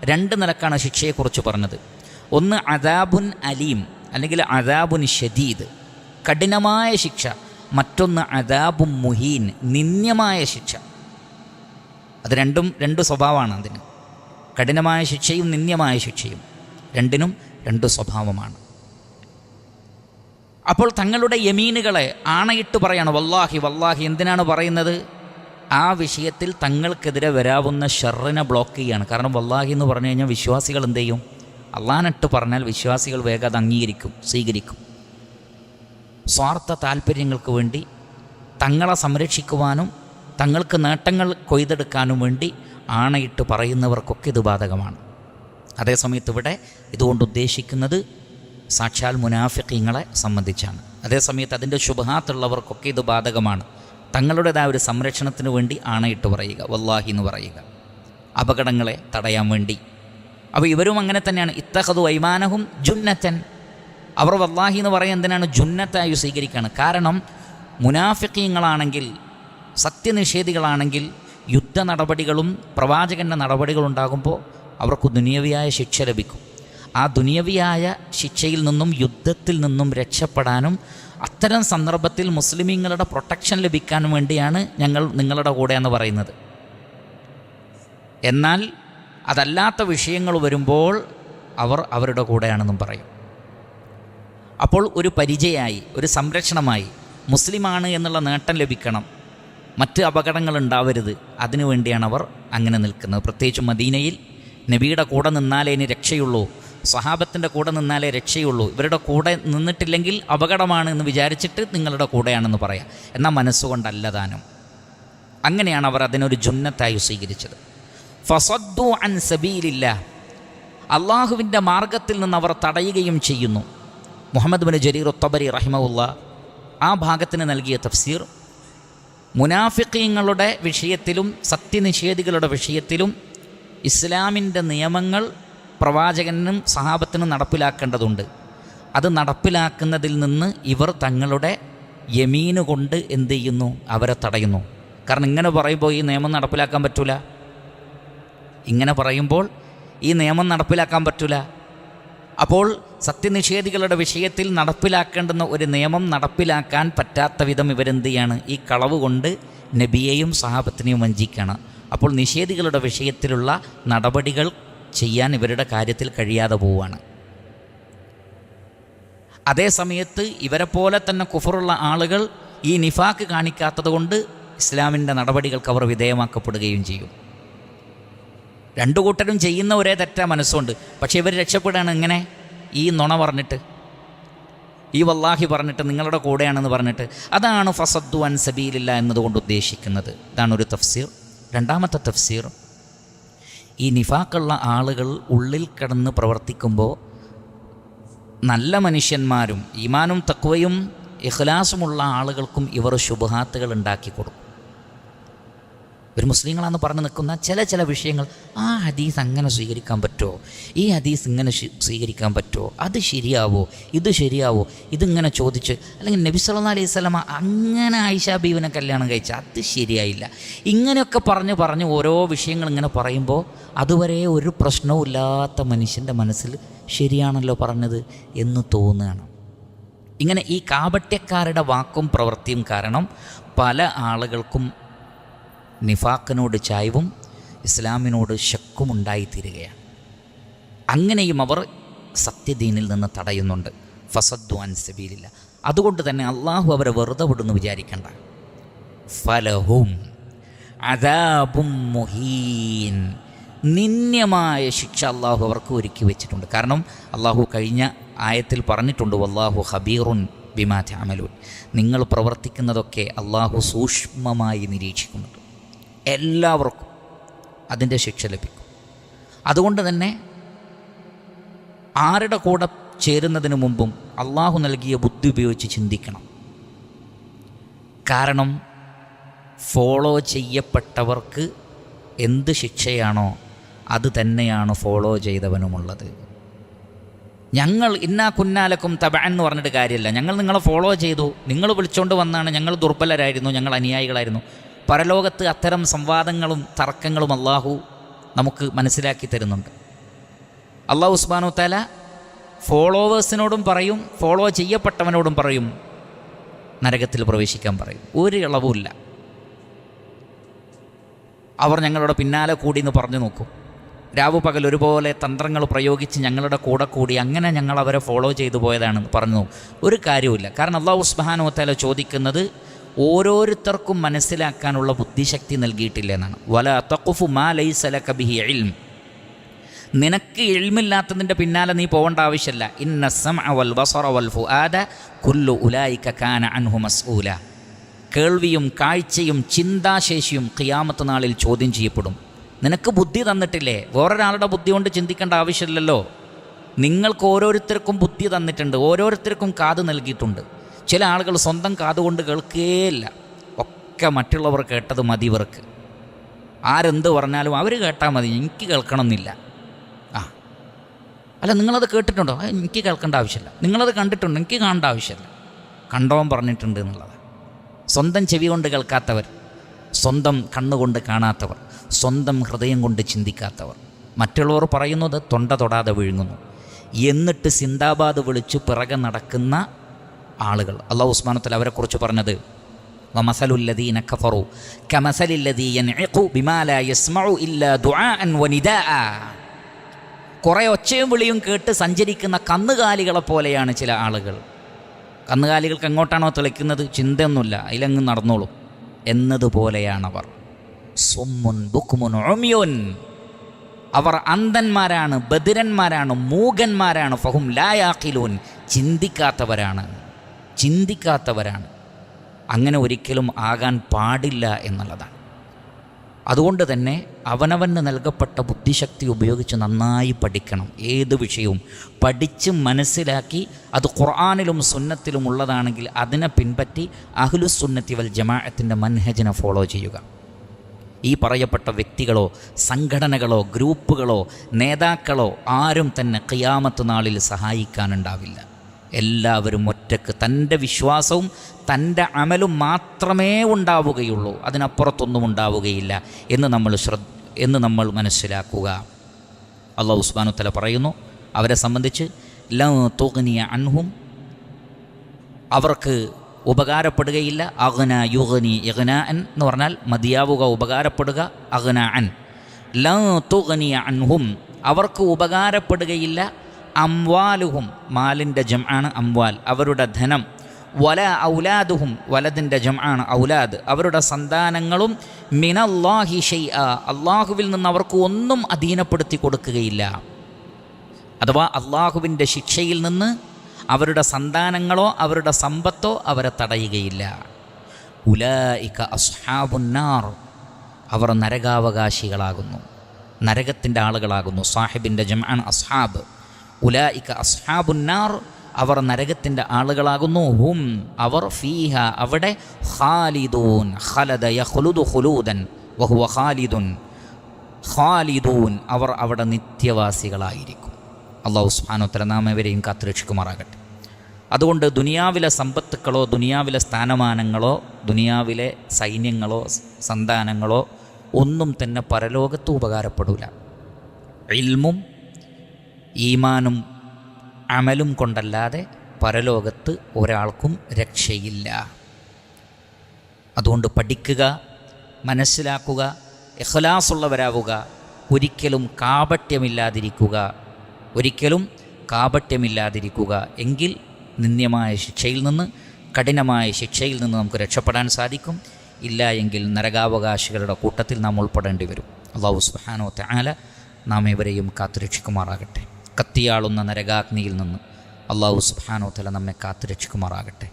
2 നിലക്കാണ് ശിക്ഷയെക്കുറിച്ച് പറഞ്ഞത്. ഒന്ന് അദാബുൻ അലീം അല്ലെങ്കിൽ അദാബുൻ ഷദീദ് കഠിനമായ ശിക്ഷ, മറ്റൊന്ന് അദാബുൻ മുഹീൻ നിന്ദ്യമായ ശിക്ഷ. അത് രണ്ടും 2 സ്വഭാവമാണ് അതിന്. കഠിനമായ ശിക്ഷയും നിന്ദ്യമായ ശിക്ഷയും രണ്ടിനും 2 സ്വഭാവമാണ്. അപ്പോൾ തങ്ങളുടെ യമീനുകളെ ആണയിട്ട് പറയാണ്, വല്ലാഹി വല്ലാഹി. എന്തിനാണ് പറയുന്നത്? ആ വിഷയത്തിൽ തങ്ങൾക്കെതിരെ വരാവുന്ന ഷർറിനെ ബ്ലോക്ക് ചെയ്യുകയാണ്. കാരണം വല്ലാഹി എന്ന് പറഞ്ഞു കഴിഞ്ഞാൽ വിശ്വാസികൾ എന്ത് ചെയ്യും? അള്ളാഹ്നിട്ട് പറഞ്ഞാൽ വിശ്വാസികൾ വേഗം അത് അംഗീകരിക്കും, സ്വീകരിക്കും. സ്വാർത്ഥ താല്പര്യങ്ങൾക്ക് വേണ്ടി തങ്ങളെ സംരക്ഷിക്കുവാനും തങ്ങൾക്ക് നേട്ടങ്ങൾ കൊയ്തെടുക്കാനും വേണ്ടി ആണയിട്ട് പറയുന്നവർക്കൊക്കെ ഇത് ബാധകമാണ്. അതേസമയത്ത് ഇവിടെ ഇതുകൊണ്ട് ഉദ്ദേശിക്കുന്നത് സാക്ഷാൽ മുനാഫിഖീങ്ങളെ സംബന്ധിച്ചാണ്. അതേസമയത്ത് അതിൻ്റെ ശുബ്ഹാത്തുള്ളവർക്കൊക്കെ ഇത് ബാധകമാണ്. തങ്ങളുടേതായ ഒരു സംരക്ഷണത്തിന് വേണ്ടി ആണയിട്ട് പറയുക, വല്ലാഹി എന്ന് പറയുക, അപകടങ്ങളെ തടയാൻ വേണ്ടി. അപ്പോൾ ഇവരും അങ്ങനെ തന്നെയാണ്. ഇത്തഖദു ഐമാനഹും ജുന്നത്തൻ, അവർ വല്ലാഹി എന്ന് പറയാൻ എന്തിനാണ് ജുന്നത്തായി സ്വീകരിക്കുകയാണ്. കാരണം മുനാഫിഖീങ്ങളാണെങ്കിൽ, സത്യനിഷേധികളാണെങ്കിൽ യുദ്ധ നടപടികളും പ്രവാചകൻ്റെ നടപടികളും ഉണ്ടാകുമ്പോൾ അവർക്ക് ദുനിയവിയായ ശിക്ഷ ലഭിക്കും. ആ ദുനിയവിയായ ശിക്ഷയിൽ നിന്നും യുദ്ധത്തിൽ നിന്നും രക്ഷപ്പെടാനും അത്തരം സന്ദർഭത്തിൽ മുസ്ലിമീങ്ങളുടെ പ്രൊട്ടക്ഷൻ ലഭിക്കാനും വേണ്ടിയാണ് ഞങ്ങൾ നിങ്ങളുടെ കൂടെ എന്ന് പറയുന്നത്. എന്നാൽ അതല്ലാത്ത വിഷയങ്ങൾ വരുമ്പോൾ അവർ അവരുടെ കൂടെയാണെന്നും പറയും. അപ്പോൾ ഒരു പരിചയമായി, ഒരു സംരക്ഷണമായി, മുസ്ലിമാണ് എന്നുള്ള നേട്ടം ലഭിക്കണം, മറ്റ് അപകടങ്ങൾ ഉണ്ടാവരുത്, അതിനു വേണ്ടിയാണ് അവർ അങ്ങനെ നിൽക്കുന്നത്. പ്രത്യേകിച്ച് മദീനയിൽ നബിയുടെ കൂടെ നിന്നാലേ ഇനി രക്ഷയുള്ളൂ, സ്വഹാബത്തിൻ്റെ കൂടെ നിന്നാലേ രക്ഷയുള്ളൂ, ഇവരുടെ കൂടെ നിന്നിട്ടില്ലെങ്കിൽ അപകടമാണ് എന്ന് വിചാരിച്ചിട്ട് നിങ്ങളുടെ കൂടെയാണെന്ന് പറയാം. എന്നാൽ മനസ്സുകൊണ്ടല്ല താനും. അങ്ങനെയാണ് അവർ അതിനൊരു ജുന്നത്തായി സ്വീകരിച്ചത്. ഫസദ്ദു അൻ സബീലില്ലാഹ്, അള്ളാഹുവിൻ്റെ മാർഗത്തിൽ നിന്ന് അവർ തടയുകയും ചെയ്യുന്നു. മുഹമ്മദ് ബിൻ ജരീർ അത്തബരി റഹിമഹുല്ലാ ആ ഭാഗത്തിന് നൽകിയ തഫ്സീർ, മുനാഫിഖീങ്ങളുടെ വിഷയത്തിലും സത്യനിഷേധികളുടെ വിഷയത്തിലും ഇസ്ലാമിൻ്റെ നിയമങ്ങൾ പ്രവാചകനും സഹാബത്തിനും നടപ്പിലാക്കേണ്ടതുണ്ട്. അത് നടപ്പിലാക്കുന്നതിൽ നിന്ന് ഇവർ തങ്ങളുടെ യമീന് കൊണ്ട് എന്ത് ചെയ്യുന്നു? അവരെ തടയുന്നു. കാരണം ഇങ്ങനെ പറയുമ്പോൾ ഈ നിയമം നടപ്പിലാക്കാൻ പറ്റില്ല, ഇങ്ങനെ പറയുമ്പോൾ ഈ നിയമം നടപ്പിലാക്കാൻ പറ്റില്ല. അപ്പോൾ സത്യനിഷേധികളുടെ വിഷയത്തിൽ നടപ്പിലാക്കേണ്ടുന്ന ഒരു നിയമം നടപ്പിലാക്കാൻ പറ്റാത്ത വിധം ഇവരെന്ത് ചെയ്യാണ്? ഈ കളവ് കൊണ്ട് നബിയെയും സഹാബത്തിനെയും വഞ്ചിക്കുകയാണ്. അപ്പോൾ നിഷേധികളുടെ വിഷയത്തിലുള്ള നടപടികൾ ചെയ്യാൻ ഇവരുടെ കാര്യത്തിൽ കഴിയാതെ പോവുകയാണ്. അതേ സമയത്ത് ഇവരെ പോലെ തന്നെ കുഫറുള്ള ആളുകൾ ഈ നിഫാക്ക് കാണിക്കാത്തത് കൊണ്ട് ഇസ്ലാമിൻ്റെ നടപടികൾക്ക് അവർ വിധേയമാക്കപ്പെടുകയും ചെയ്യും. രണ്ടു കൂട്ടരും ചെയ്യുന്ന ഒരേ തെറ്റാ മനസ്സുണ്ട്, പക്ഷേ ഇവർ രക്ഷപ്പെടുകയാണ് എങ്ങനെ? ഈ നുണ പറഞ്ഞിട്ട്, ഈ വല്ലാഹി പറഞ്ഞിട്ട്, നിങ്ങളുടെ കൂടെയാണെന്ന് പറഞ്ഞിട്ട്. അതാണ് ഫസദ്ദു അൻ സബീലില്ല എന്നതുകൊണ്ട് ഉദ്ദേശിക്കുന്നത്. ഇതാണ് ഒരു തഫ്സീർ. രണ്ടാമത്തെ തഫ്സീർ, ഈ നിഫാക്കുള്ള ആളുകൾ ഉള്ളിൽ കിടന്ന് പ്രവർത്തിക്കുമ്പോൾ നല്ല മനുഷ്യന്മാരും ഈമാനും തഖ്വയും ഇഖ്ലാസുമുള്ള ആളുകൾക്കും ഇവർ ശുബ്ഹാത്തുകൾ ഉണ്ടാക്കി കൊടുക്കും. ഒരു മുസ്ലിങ്ങളാണെന്ന് പറഞ്ഞു നിൽക്കുന്ന ചില വിഷയങ്ങൾ, ആ ഹദീസ് അങ്ങനെ സ്വീകരിക്കാൻ പറ്റുമോ, ഈ ഹദീസ് ഇങ്ങനെ സ്വീകരിക്കാൻ പറ്റുമോ, അത് ശരിയാവോ, ഇത് ശരിയാവോ, ഇതിങ്ങനെ ചോദിച്ച്, അല്ലെങ്കിൽ നബി സല്ലല്ലാഹു അലൈഹി വസല്ലമ അങ്ങനെ ആയിഷ ബീവിനെ കല്യാണം കഴിച്ച അത് ശരിയായില്ല, ഇങ്ങനെയൊക്കെ പറഞ്ഞ് ഓരോ വിഷയങ്ങൾ ഇങ്ങനെ പറയുമ്പോൾ അതുവരെ ഒരു പ്രശ്നവും ഇല്ലാത്ത മനുഷ്യൻ്റെ മനസ്സിൽ ശരിയാണല്ലോ പറഞ്ഞത് എന്ന് തോന്നുകയാണ്. ഇങ്ങനെ ഈ കാപട്യക്കാരുടെ വാക്കും പ്രവൃത്തിയും കാരണം പല ആളുകൾക്കും നിഫാക്കിനോട് ചായ്വും ഇസ്ലാമിനോട് ശക്കും ഉണ്ടായിത്തീരുകയാണ്. അങ്ങനെയും അവർ സത്യദീനിൽ നിന്ന് തടയുന്നുണ്ട്. ഫസദ്ദു അൻ സബീലില്ല. അതുകൊണ്ട് തന്നെ അള്ളാഹു അവരെ വെറുതെ വിടുന്നു വിചാരിക്കേണ്ട. ഫലഹും അദാബും മുഹീൻ, നിന്ദ്യമായ ശിക്ഷ അള്ളാഹു അവർക്ക് ഒരുക്കി വെച്ചിട്ടുണ്ട്. കാരണം അള്ളാഹു കഴിഞ്ഞ ആയത്തിൽ പറഞ്ഞിട്ടുണ്ട്, വല്ലാഹു ഖബീറുൻ ബിമാ തഅമലൂൻ, നിങ്ങൾ പ്രവർത്തിക്കുന്നതൊക്കെ അള്ളാഹു സൂക്ഷ്മമായി നിരീക്ഷിക്കുന്നുണ്ട്. എല്ലാവർക്കും അതിൻ്റെ ശിക്ഷ ലഭിക്കും. അതുകൊണ്ട് തന്നെ ആരുടെ കൂടെ ചേരുന്നതിന് മുമ്പും അള്ളാഹു നൽകിയ ബുദ്ധി ഉപയോഗിച്ച് ചിന്തിക്കണം. കാരണം ഫോളോ ചെയ്യപ്പെട്ടവർക്ക് എന്ത് ശിക്ഷയാണോ അത് തന്നെയാണ് ഫോളോ ചെയ്തവനുമുള്ളത്. ഞങ്ങൾ ഇന്നാ കുന്നാലക്കും തബഅൻ എന്ന് പറഞ്ഞിട്ട് കാര്യമില്ല. ഞങ്ങൾ നിങ്ങളെ ഫോളോ ചെയ്തു, നിങ്ങൾ വിളിച്ചുകൊണ്ട് വന്നാണ്, ഞങ്ങൾ ദുർബലരായിരുന്നു, ഞങ്ങൾ അനുയായികളായിരുന്നു. പരലോകത്ത് അത്തരം സംവാദങ്ങളും തർക്കങ്ങളും അള്ളാഹു നമുക്ക് മനസ്സിലാക്കി തരുന്നുണ്ട്. അള്ളാഹു സുബ്ഹാനഹു വ തആല ഫോളോവേഴ്സിനോടും പറയും, ഫോളോ ചെയ്യപ്പെട്ടവനോടും പറയും, നരകത്തിൽ പ്രവേശിക്കാൻ പറയും. ഒരു ഇളവുമില്ല. അവർ ഞങ്ങളുടെ പിന്നാലെ കൂടി എന്ന് പറഞ്ഞു നോക്കും. രാവു പകൽ ഒരുപോലെ തന്ത്രങ്ങൾ പ്രയോഗിച്ച് ഞങ്ങളുടെ കൂടെ കൂടി അങ്ങനെ ഞങ്ങൾ അവരെ ഫോളോ ചെയ്തു പോയതാണെന്ന് പറഞ്ഞു. ഒരു കാര്യവുമില്ല. കാരണം അല്ലാഹു സുബ്ഹാനഹു വ തആല ചോദിക്കുന്നത് ഓരോരുത്തർക്കും മനസ്സിലാക്കാനുള്ള ബുദ്ധിശക്തി നൽകിയിട്ടില്ല എന്നാണ്. വലാ തഖ്ഫു മാ ലൈസ ലക ബിഹി ഇൽം, നിനക്ക് ഇൽമില്ലാത്തതിൻ്റെ പിന്നാലെ നീ പോകേണ്ട ആവശ്യമില്ല. ഇന്ന സമഅ വൽ ബസറ വൽ ഫുആദ കുല്ലു ഉലൈക കാന അൻഹു മസ്ഊല, കേൾവിയും കാഴ്ചയും ചിന്താശേഷിയും ഖിയാമത്ത് നാളിൽ ചോദ്യം ചെയ്യപ്പെടും. നിനക്ക് ബുദ്ധി തന്നിട്ടില്ലേ? വേറൊരാളുടെ ബുദ്ധി കൊണ്ട് ചിന്തിക്കേണ്ട ആവശ്യമില്ലല്ലോ. നിങ്ങൾക്ക് ഓരോരുത്തർക്കും ബുദ്ധി തന്നിട്ടുണ്ട്, ഓരോരുത്തർക്കും കാത് നൽകിയിട്ടുണ്ട്. ചില ആളുകൾ സ്വന്തം കാതുകൊണ്ട് കേൾക്കുകയില്ല, ഒക്കെ മറ്റുള്ളവർ കേട്ടത് മതി ഇവർക്ക്. ആരെന്ത് പറഞ്ഞാലും അവർ കേട്ടാൽ മതി, എനിക്ക് കേൾക്കണമെന്നില്ല. അല്ല നിങ്ങളത് കേട്ടിട്ടുണ്ടോ? എനിക്ക് കേൾക്കേണ്ട ആവശ്യമില്ല. നിങ്ങളത് കണ്ടിട്ടുണ്ടോ? എനിക്ക് കാണേണ്ട ആവശ്യമില്ല. കണ്ടവൻ പറഞ്ഞിട്ടുണ്ട് എന്നുള്ളത്. സ്വന്തം ചെവി കൊണ്ട് കേൾക്കാത്തവർ, സ്വന്തം കണ്ണുകൊണ്ട് കാണാത്തവർ, സ്വന്തം ഹൃദയം കൊണ്ട് ചിന്തിക്കാത്തവർ, മറ്റുള്ളവർ പറയുന്നത് തൊണ്ട തൊടാതെ വിഴുങ്ങുന്നു, എന്നിട്ട് സിന്ദാബാദ് വിളിച്ചു പിറകെ നടക്കുന്ന ആളുകൾ. അല്ലാഹു സുബ്ഹാനഹു വ തആല അവരെക്കുറിച്ച് പറഞ്ഞത് വമസലുല്ലദീന കഫറു കമസലില്ലദീ യൻഇഖു ബിമാ ലാ യസ്മഉ ഇല്ലാ ദുആഅൻ വനിദാഅ. കുറേ ഒച്ചയും വിളിയും കേട്ട് സഞ്ചരിക്കുന്ന കന്നുകാലികളെ പോലെയാണ് ചില ആളുകൾ. കന്നുകാലികൾക്ക് എങ്ങോട്ടാണോ തെളിക്കുന്നത് ചിന്തയൊന്നുമില്ല, അതിലങ്ങ് നടന്നോളും എന്നതുപോലെയാണവർ. സുമ്മുൻ ബുക്മുൻ ഉമ്യുൻ, അവർ അന്ധന്മാരാണ്, ബധിരന്മാരാണ്, മൂകന്മാരാണ്. ഫഹും ലാ യാഖിലൂൻ, ചിന്തിക്കാത്തവരാണ്. അങ്ങനെ ഒരിക്കലും ആകാൻ പാടില്ല എന്നുള്ളതാണ്. അതുകൊണ്ട് തന്നെ അവനവന് നൽകപ്പെട്ട ബുദ്ധിശക്തി ഉപയോഗിച്ച് നന്നായി പഠിക്കണം. ഏത് വിഷയവും പഠിച്ച് മനസ്സിലാക്കി അത് ഖുർആനിലും സുന്നത്തിലും ഉള്ളതാണെങ്കിൽ അതിനെ പിൻപറ്റി അഹ്ലുസുന്നത്തി വൽ ജമാഅത്തിൻ്റെ മൻഹജിനെ ഫോളോ ചെയ്യുക. ഈ പറയപ്പെട്ട വ്യക്തികളോ സംഘടനകളോ ഗ്രൂപ്പുകളോ നേതാക്കളോ ആരും തന്നെ ഖിയാമത്ത് നാളിൽ സഹായിക്കാനുണ്ടാവില്ല. എല്ലാവരും ഒറ്റക്ക് തൻ്റെ വിശ്വാസവും തൻ്റെ അമലും മാത്രമേ ഉണ്ടാവുകയുള്ളൂ, അതിനപ്പുറത്തൊന്നും ഉണ്ടാവുകയില്ല എന്ന് നമ്മൾ മനസ്സിലാക്കുക. അല്ലാഹു സുബ്ഹാനഹു വ തആല പറയുന്നു അവരെ സംബന്ധിച്ച് ലൻ തുഗ്നിയ അൻഹും, അവർക്ക് ഉപകാരപ്പെടുകയില്ല. അഗ്ന യുഗ്നി ഇഗ്നാഅൻ എന്ന് പറഞ്ഞാൽ മതിയാവുക, ഉപകാരപ്പെടുക. അഗ്നാഅൻ ലൻ തുഗ്നിയ അൻഹും, അവർക്ക് ഉപകാരപ്പെടുകയില്ല. അംവാലുഹും, മാലിൻ്റെ ജംആണ് അംവാൽ, അവരുടെ ധനം. വല ഔലാദുഹും, വലതിൻ്റെ ജംആണ് ഔലാദ്, അവരുടെ സന്താനങ്ങളും. മിനല്ലാഹി ഷൈഅ, അള്ളാഹുവിൽ നിന്ന് അവർക്ക് ഒന്നും അധീനപ്പെടുത്തി കൊടുക്കുകയില്ല. അഥവാ അള്ളാഹുവിൻ്റെ ശിക്ഷയിൽ നിന്ന് അവരുടെ സന്താനങ്ങളോ അവരുടെ സമ്പത്തോ അവരെ തടയുകയില്ല. ഉലൈക അസ്ഹാബുന്നാർ, അവർ നരകാവകാശികളാകുന്നു, നരകത്തിൻ്റെ ആളുകളാകുന്നു. സാഹിബിൻ്റെ ജംആണ് അസ്ഹാബ്. ഉലൈക അസ്ഹാബുന്നാർ, അവർ നരകത്തിൻ്റെ ആളുകളാകുന്നു. ഹും, അവർ ഫീഹ, അവിടെ ഖാലിദൂൻ, ഖലദ യഖ്ലുദു ഖുലൂദൻ വഹുവ ഖാലിദുൻ, ഖാലിദൂൻ, അവർ അവിടെ നിത്യവാസികളായിരിക്കും. അല്ലാഹു സുബ്ഹാനഹു വ തആല നാം ഇവരെയും കാത്തുരക്ഷിക്കുമാറാകട്ടെ. അതുകൊണ്ട് ദുനിയാവിലെ സമ്പത്തുക്കളോ ദുനിയാവിലെ സ്ഥാനമാനങ്ങളോ ദുനിയാവിലെ സൈന്യങ്ങളോ സന്താനങ്ങളോ ഒന്നും തന്നെ പരലോകത്ത് ഉപകാരപ്പെടില്ല. ഇൽമും ഈമാനും അമലും കൊണ്ടല്ലാതെ പരലോകത്ത് ഒരാൾക്കും രക്ഷയില്ല. അതുകൊണ്ട് പഠിക്കുക, മനസ്സിലാക്കുക, ഇഖ്ലാസുള്ളവരാവുക, ഒരിക്കലും കാപട്യമില്ലാതിരിക്കുക. എങ്കിൽ നിന്ദ്യമായ ശിക്ഷയിൽ നിന്ന്, കഠിനമായ ശിക്ഷയിൽ നിന്ന് നമുക്ക് രക്ഷപ്പെടാൻ സാധിക്കും. ഇല്ല എങ്കിൽ നരകാവകാശികളുടെ കൂട്ടത്തിൽ നാം ഉൾപ്പെടേണ്ടി വരും. അല്ലാഹു സുബ്ഹാനഹു വ തആല നാം ഇവരെയും കാത്തുരക്ഷിക്കുമാറാകട്ടെ. കത്തിയാളുന്ന നരകാഗ്നിയിൽ നിന്ന് അല്ലാഹു സുബ്ഹാനഹു വ തആല നമ്മെ കാത്തുരക്ഷിക്കുമാറാകട്ടെ.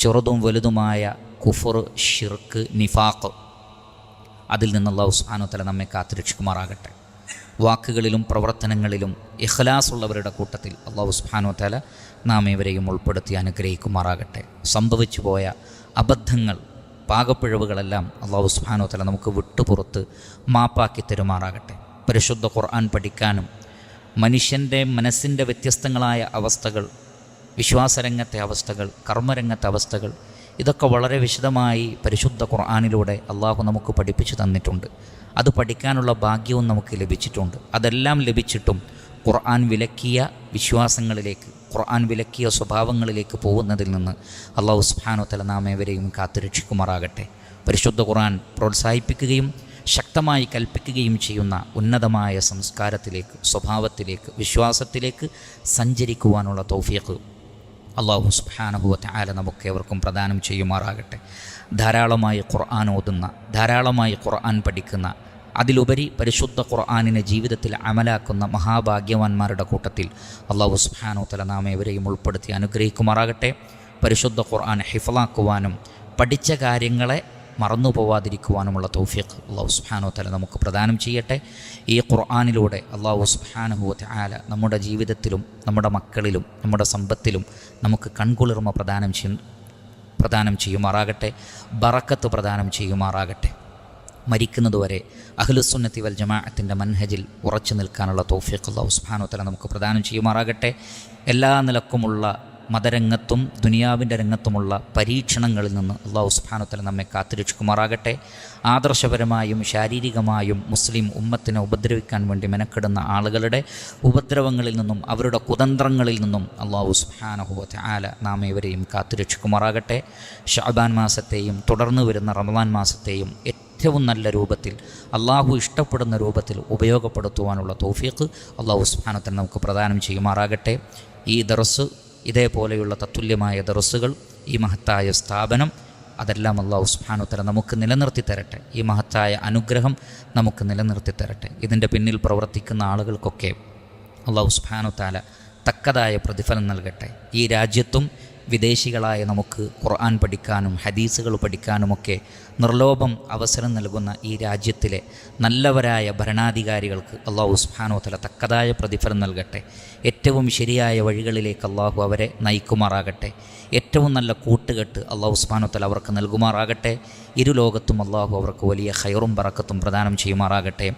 ചെറുതും വലുതുമായ കുഫർ, ഷിർക്ക്, നിഫാഖ്, അതിൽ നിന്ന് അല്ലാഹു സുബ്ഹാനഹു വ തആല നമ്മെ കാത്തുരക്ഷിക്കുമാറാകട്ടെ. വാക്കുകളിലും പ്രവർത്തനങ്ങളിലും ഇഖ്ലാസുള്ളവരുടെ കൂട്ടത്തിൽ അല്ലാഹു സുബ്ഹാനഹു വ തആല നാം ഇവരെയും ഉൾപ്പെടുത്തി അനുഗ്രഹിക്കുമാറാകട്ടെ. സംഭവിച്ചു പോയ അബദ്ധങ്ങൾ, പാകപ്പിഴവുകളെല്ലാം അല്ലാഹു സുബ്ഹാനഹു വ തആല നമുക്ക് വിട്ടുപുറത്ത് മാപ്പാക്കി തരുമാറാകട്ടെ. പരിശുദ്ധ ഖുർആൻ പഠിക്കാനും മനുഷ്യൻ്റെ മനസ്സിൻ്റെ വ്യത്യസ്തങ്ങളായ അവസ്ഥകൾ, വിശ്വാസരംഗത്തെ അവസ്ഥകൾ, കർമ്മരംഗത്തെ അവസ്ഥകൾ, ഇതൊക്കെ വളരെ വിശദമായി പരിശുദ്ധ ഖുർആനിലൂടെ അള്ളാഹു നമുക്ക് പഠിപ്പിച്ചു തന്നിട്ടുണ്ട്. അത് പഠിക്കാനുള്ള ഭാഗ്യവും നമുക്ക് ലഭിച്ചിട്ടുണ്ട്. അതെല്ലാം ലഭിച്ചിട്ടും ഖുർആൻ വിലക്കിയ വിശ്വാസങ്ങളിലേക്ക്, ഖുർആൻ വിലക്കിയ സ്വഭാവങ്ങളിലേക്ക് പോകുന്നതിൽ നിന്ന് അല്ലാഹു സുബ്ഹാനഹു വ തആല നാം ഏവരെയും കാത്തുരക്ഷിക്കുമാറാകട്ടെ. പരിശുദ്ധ ഖുർആൻ പ്രോത്സാഹിപ്പിക്കുകയും ശക്തമായി കൽപ്പിക്കുകയും ചെയ്യുന്ന ഉന്നതമായ സംസ്കാരത്തിലേക്ക്, സ്വഭാവത്തിലേക്ക്, വിശ്വാസത്തിലേക്ക് സഞ്ചരിക്കുവാനുള്ള തൗഫീഖ് അല്ലാഹു സുബ്ഹാനഹു വ തആല നമുക്കേവർക്കും പ്രദാനം ചെയ്യുമാറാകട്ടെ. ധാരാളമായി ഖുർആൻ ഓതുന്ന, ധാരാളമായി ഖുർആൻ പഠിക്കുന്ന, അതിലുപരി പരിശുദ്ധ ഖുർആനിനെ ജീവിതത്തിൽ അമലാക്കുന്ന മഹാഭാഗ്യവാന്മാരുടെ കൂട്ടത്തിൽ അല്ലാഹു സുബ്ഹാനഹു വ തആല നാം ഏവരെയും ഉൾപ്പെടുത്തി അനുഗ്രഹിക്കുമാറാകട്ടെ. പരിശുദ്ധ ഖുർആൻ ഹിഫ്ളാക്കുവാനും പഠിച്ച കാര്യങ്ങളെ മറന്നു പോവാതിരിക്കുവാനുമുള്ള തൗഫീഖ് അല്ലാഹു സുബ്ഹാനഹു വ തആല നമുക്ക് പ്രദാനം ചെയ്യട്ടെ. ഈ ഖുർആനിലൂടെ അല്ലാഹു സുബ്ഹാനഹു വ തആല നമ്മുടെ ജീവിതത്തിലും നമ്മുടെ മക്കളിലും നമ്മുടെ സമ്പത്തിലും നമുക്ക് കൺകുളിർമ പ്രദാനം ചെയ്യുമാറാകട്ടെ. ബറക്കത്ത് പ്രദാനം ചെയ്യുമാറാകട്ടെ. മരിക്കുന്നതുവരെ അഹ്ലുസുന്നത്തി വൽ ജമാഅത്തിൻ്റെ മൻഹജിൽ ഉറച്ചു നിൽക്കാനുള്ള തൗഫീഖ് അല്ലാഹു സുബ്ഹാനഹു വ തആല നമുക്ക് പ്രദാനം ചെയ്യുമാറാകട്ടെ. എല്ലാ നിലക്കുമുള്ള മതരംഗത്തും ദുനിയാവിൻ്റെ രംഗത്തുമുള്ള പരീക്ഷണങ്ങളിൽ നിന്ന് അല്ലാഹു സുബ്ഹാനഹു വ തആല നമ്മെ കാത്തുരക്ഷിക്കുമാറാകട്ടെ. ആദർശപരമായും ശാരീരികമായും മുസ്ലിം ഉമ്മത്തിനെ ഉപദ്രവിക്കാൻ വേണ്ടി മെനക്കെടുന്ന ആളുകളുടെ ഉപദ്രവങ്ങളിൽ നിന്നും അവരുടെ കുതന്ത്രങ്ങളിൽ നിന്നും അല്ലാഹു സുബ്ഹാനഹു വ തആല നാം ഏവരെയും കാത്തുരക്ഷിക്കുമാറാകട്ടെ. ശഅബാൻ മാസത്തെയും തുടർന്ന് വരുന്ന റമളാൻ മാസത്തെയും ഏറ്റവും നല്ല രൂപത്തിൽ അള്ളാഹു ഇഷ്ടപ്പെടുന്ന രൂപത്തിൽ ഉപയോഗപ്പെടുത്തുവാനുള്ള തൗഫീഖ് അല്ലാഹു സുബ്ഹാനഹു വ തആല നമുക്ക് പ്രദാനം ചെയ്യുമാറാകട്ടെ. ഈ ദർസ്, ഇതേപോലെയുള്ള തത്തുല്യമായ ദർസുകൾ, ഈ മഹത്തായ സ്ഥാപനം, അതെല്ലാം അല്ലാഹു സുബ്ഹാനഹു വ തആല നമുക്ക് നിലനിർത്തി തരട്ടെ. ഈ മഹത്തായ അനുഗ്രഹം നമുക്ക് നിലനിർത്തി തരട്ടെ. ഇതിൻ്റെ പിന്നിൽ പ്രവർത്തിക്കുന്ന ആളുകൾക്കൊക്കെ അല്ലാഹു സുബ്ഹാനഹു വ തആല തക്കതായ പ്രതിഫലം നൽകട്ടെ. ഈ രാജ്യത്തും വിദേശികളായ നമുക്ക് ഖുർആൻ പഠിക്കാനും ഹദീസുകൾ പഠിക്കാനുമൊക്കെ നിർലോഭം അവസരം നൽകുന്ന ഈ രാജ്യത്തിലെ നല്ലവരായ ഭരണാധികാരികൾക്ക് അല്ലാഹു സുബ്ഹാനഹു വ തആല തക്കതായ പ്രതിഫലം നൽകട്ടെ. ഏറ്റവും ശരിയായ വഴികളിലേക്ക് അല്ലാഹു അവരെ നയിക്കുമാറാകട്ടെ. ഏറ്റവും നല്ല കൂട്ടുകെട്ട് അല്ലാഹു സുബ്ഹാനഹു വ തആല അവർക്ക് നൽകുമാറാകട്ടെ. ഇരുലോകത്തും അല്ലാഹു അവർക്ക് വലിയ ഖൈറും ബറക്കത്തും പ്രദാനം ചെയ്യുമാറാകട്ടെ.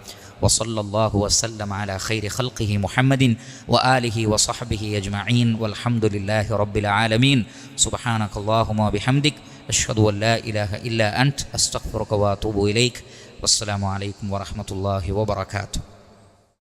വസല്ലല്ലാഹു വസല്ലമ അലാ ഖൈരി ഖൽഖിഹി മുഹമ്മദിൻ വആലിഹി വസഹ്ബിഹി അജ്മഈൻ വൽഹംദുലില്ലാഹി റബ്ബിൽ ആലമീൻ. സുബ്ഹാനകല്ലാഹുമ്മ വബിഹംദിക് അഷ്ഹദു അൻ ലാ ഇലാഹ ഇല്ലാ അൻത അസ്തഗ്ഫിറുക വഅതൂബു ഇലൈക്. വസ്സലാമു അലൈക്കും വറഹ്മത്തുള്ളാഹി വബറകാതുഹു.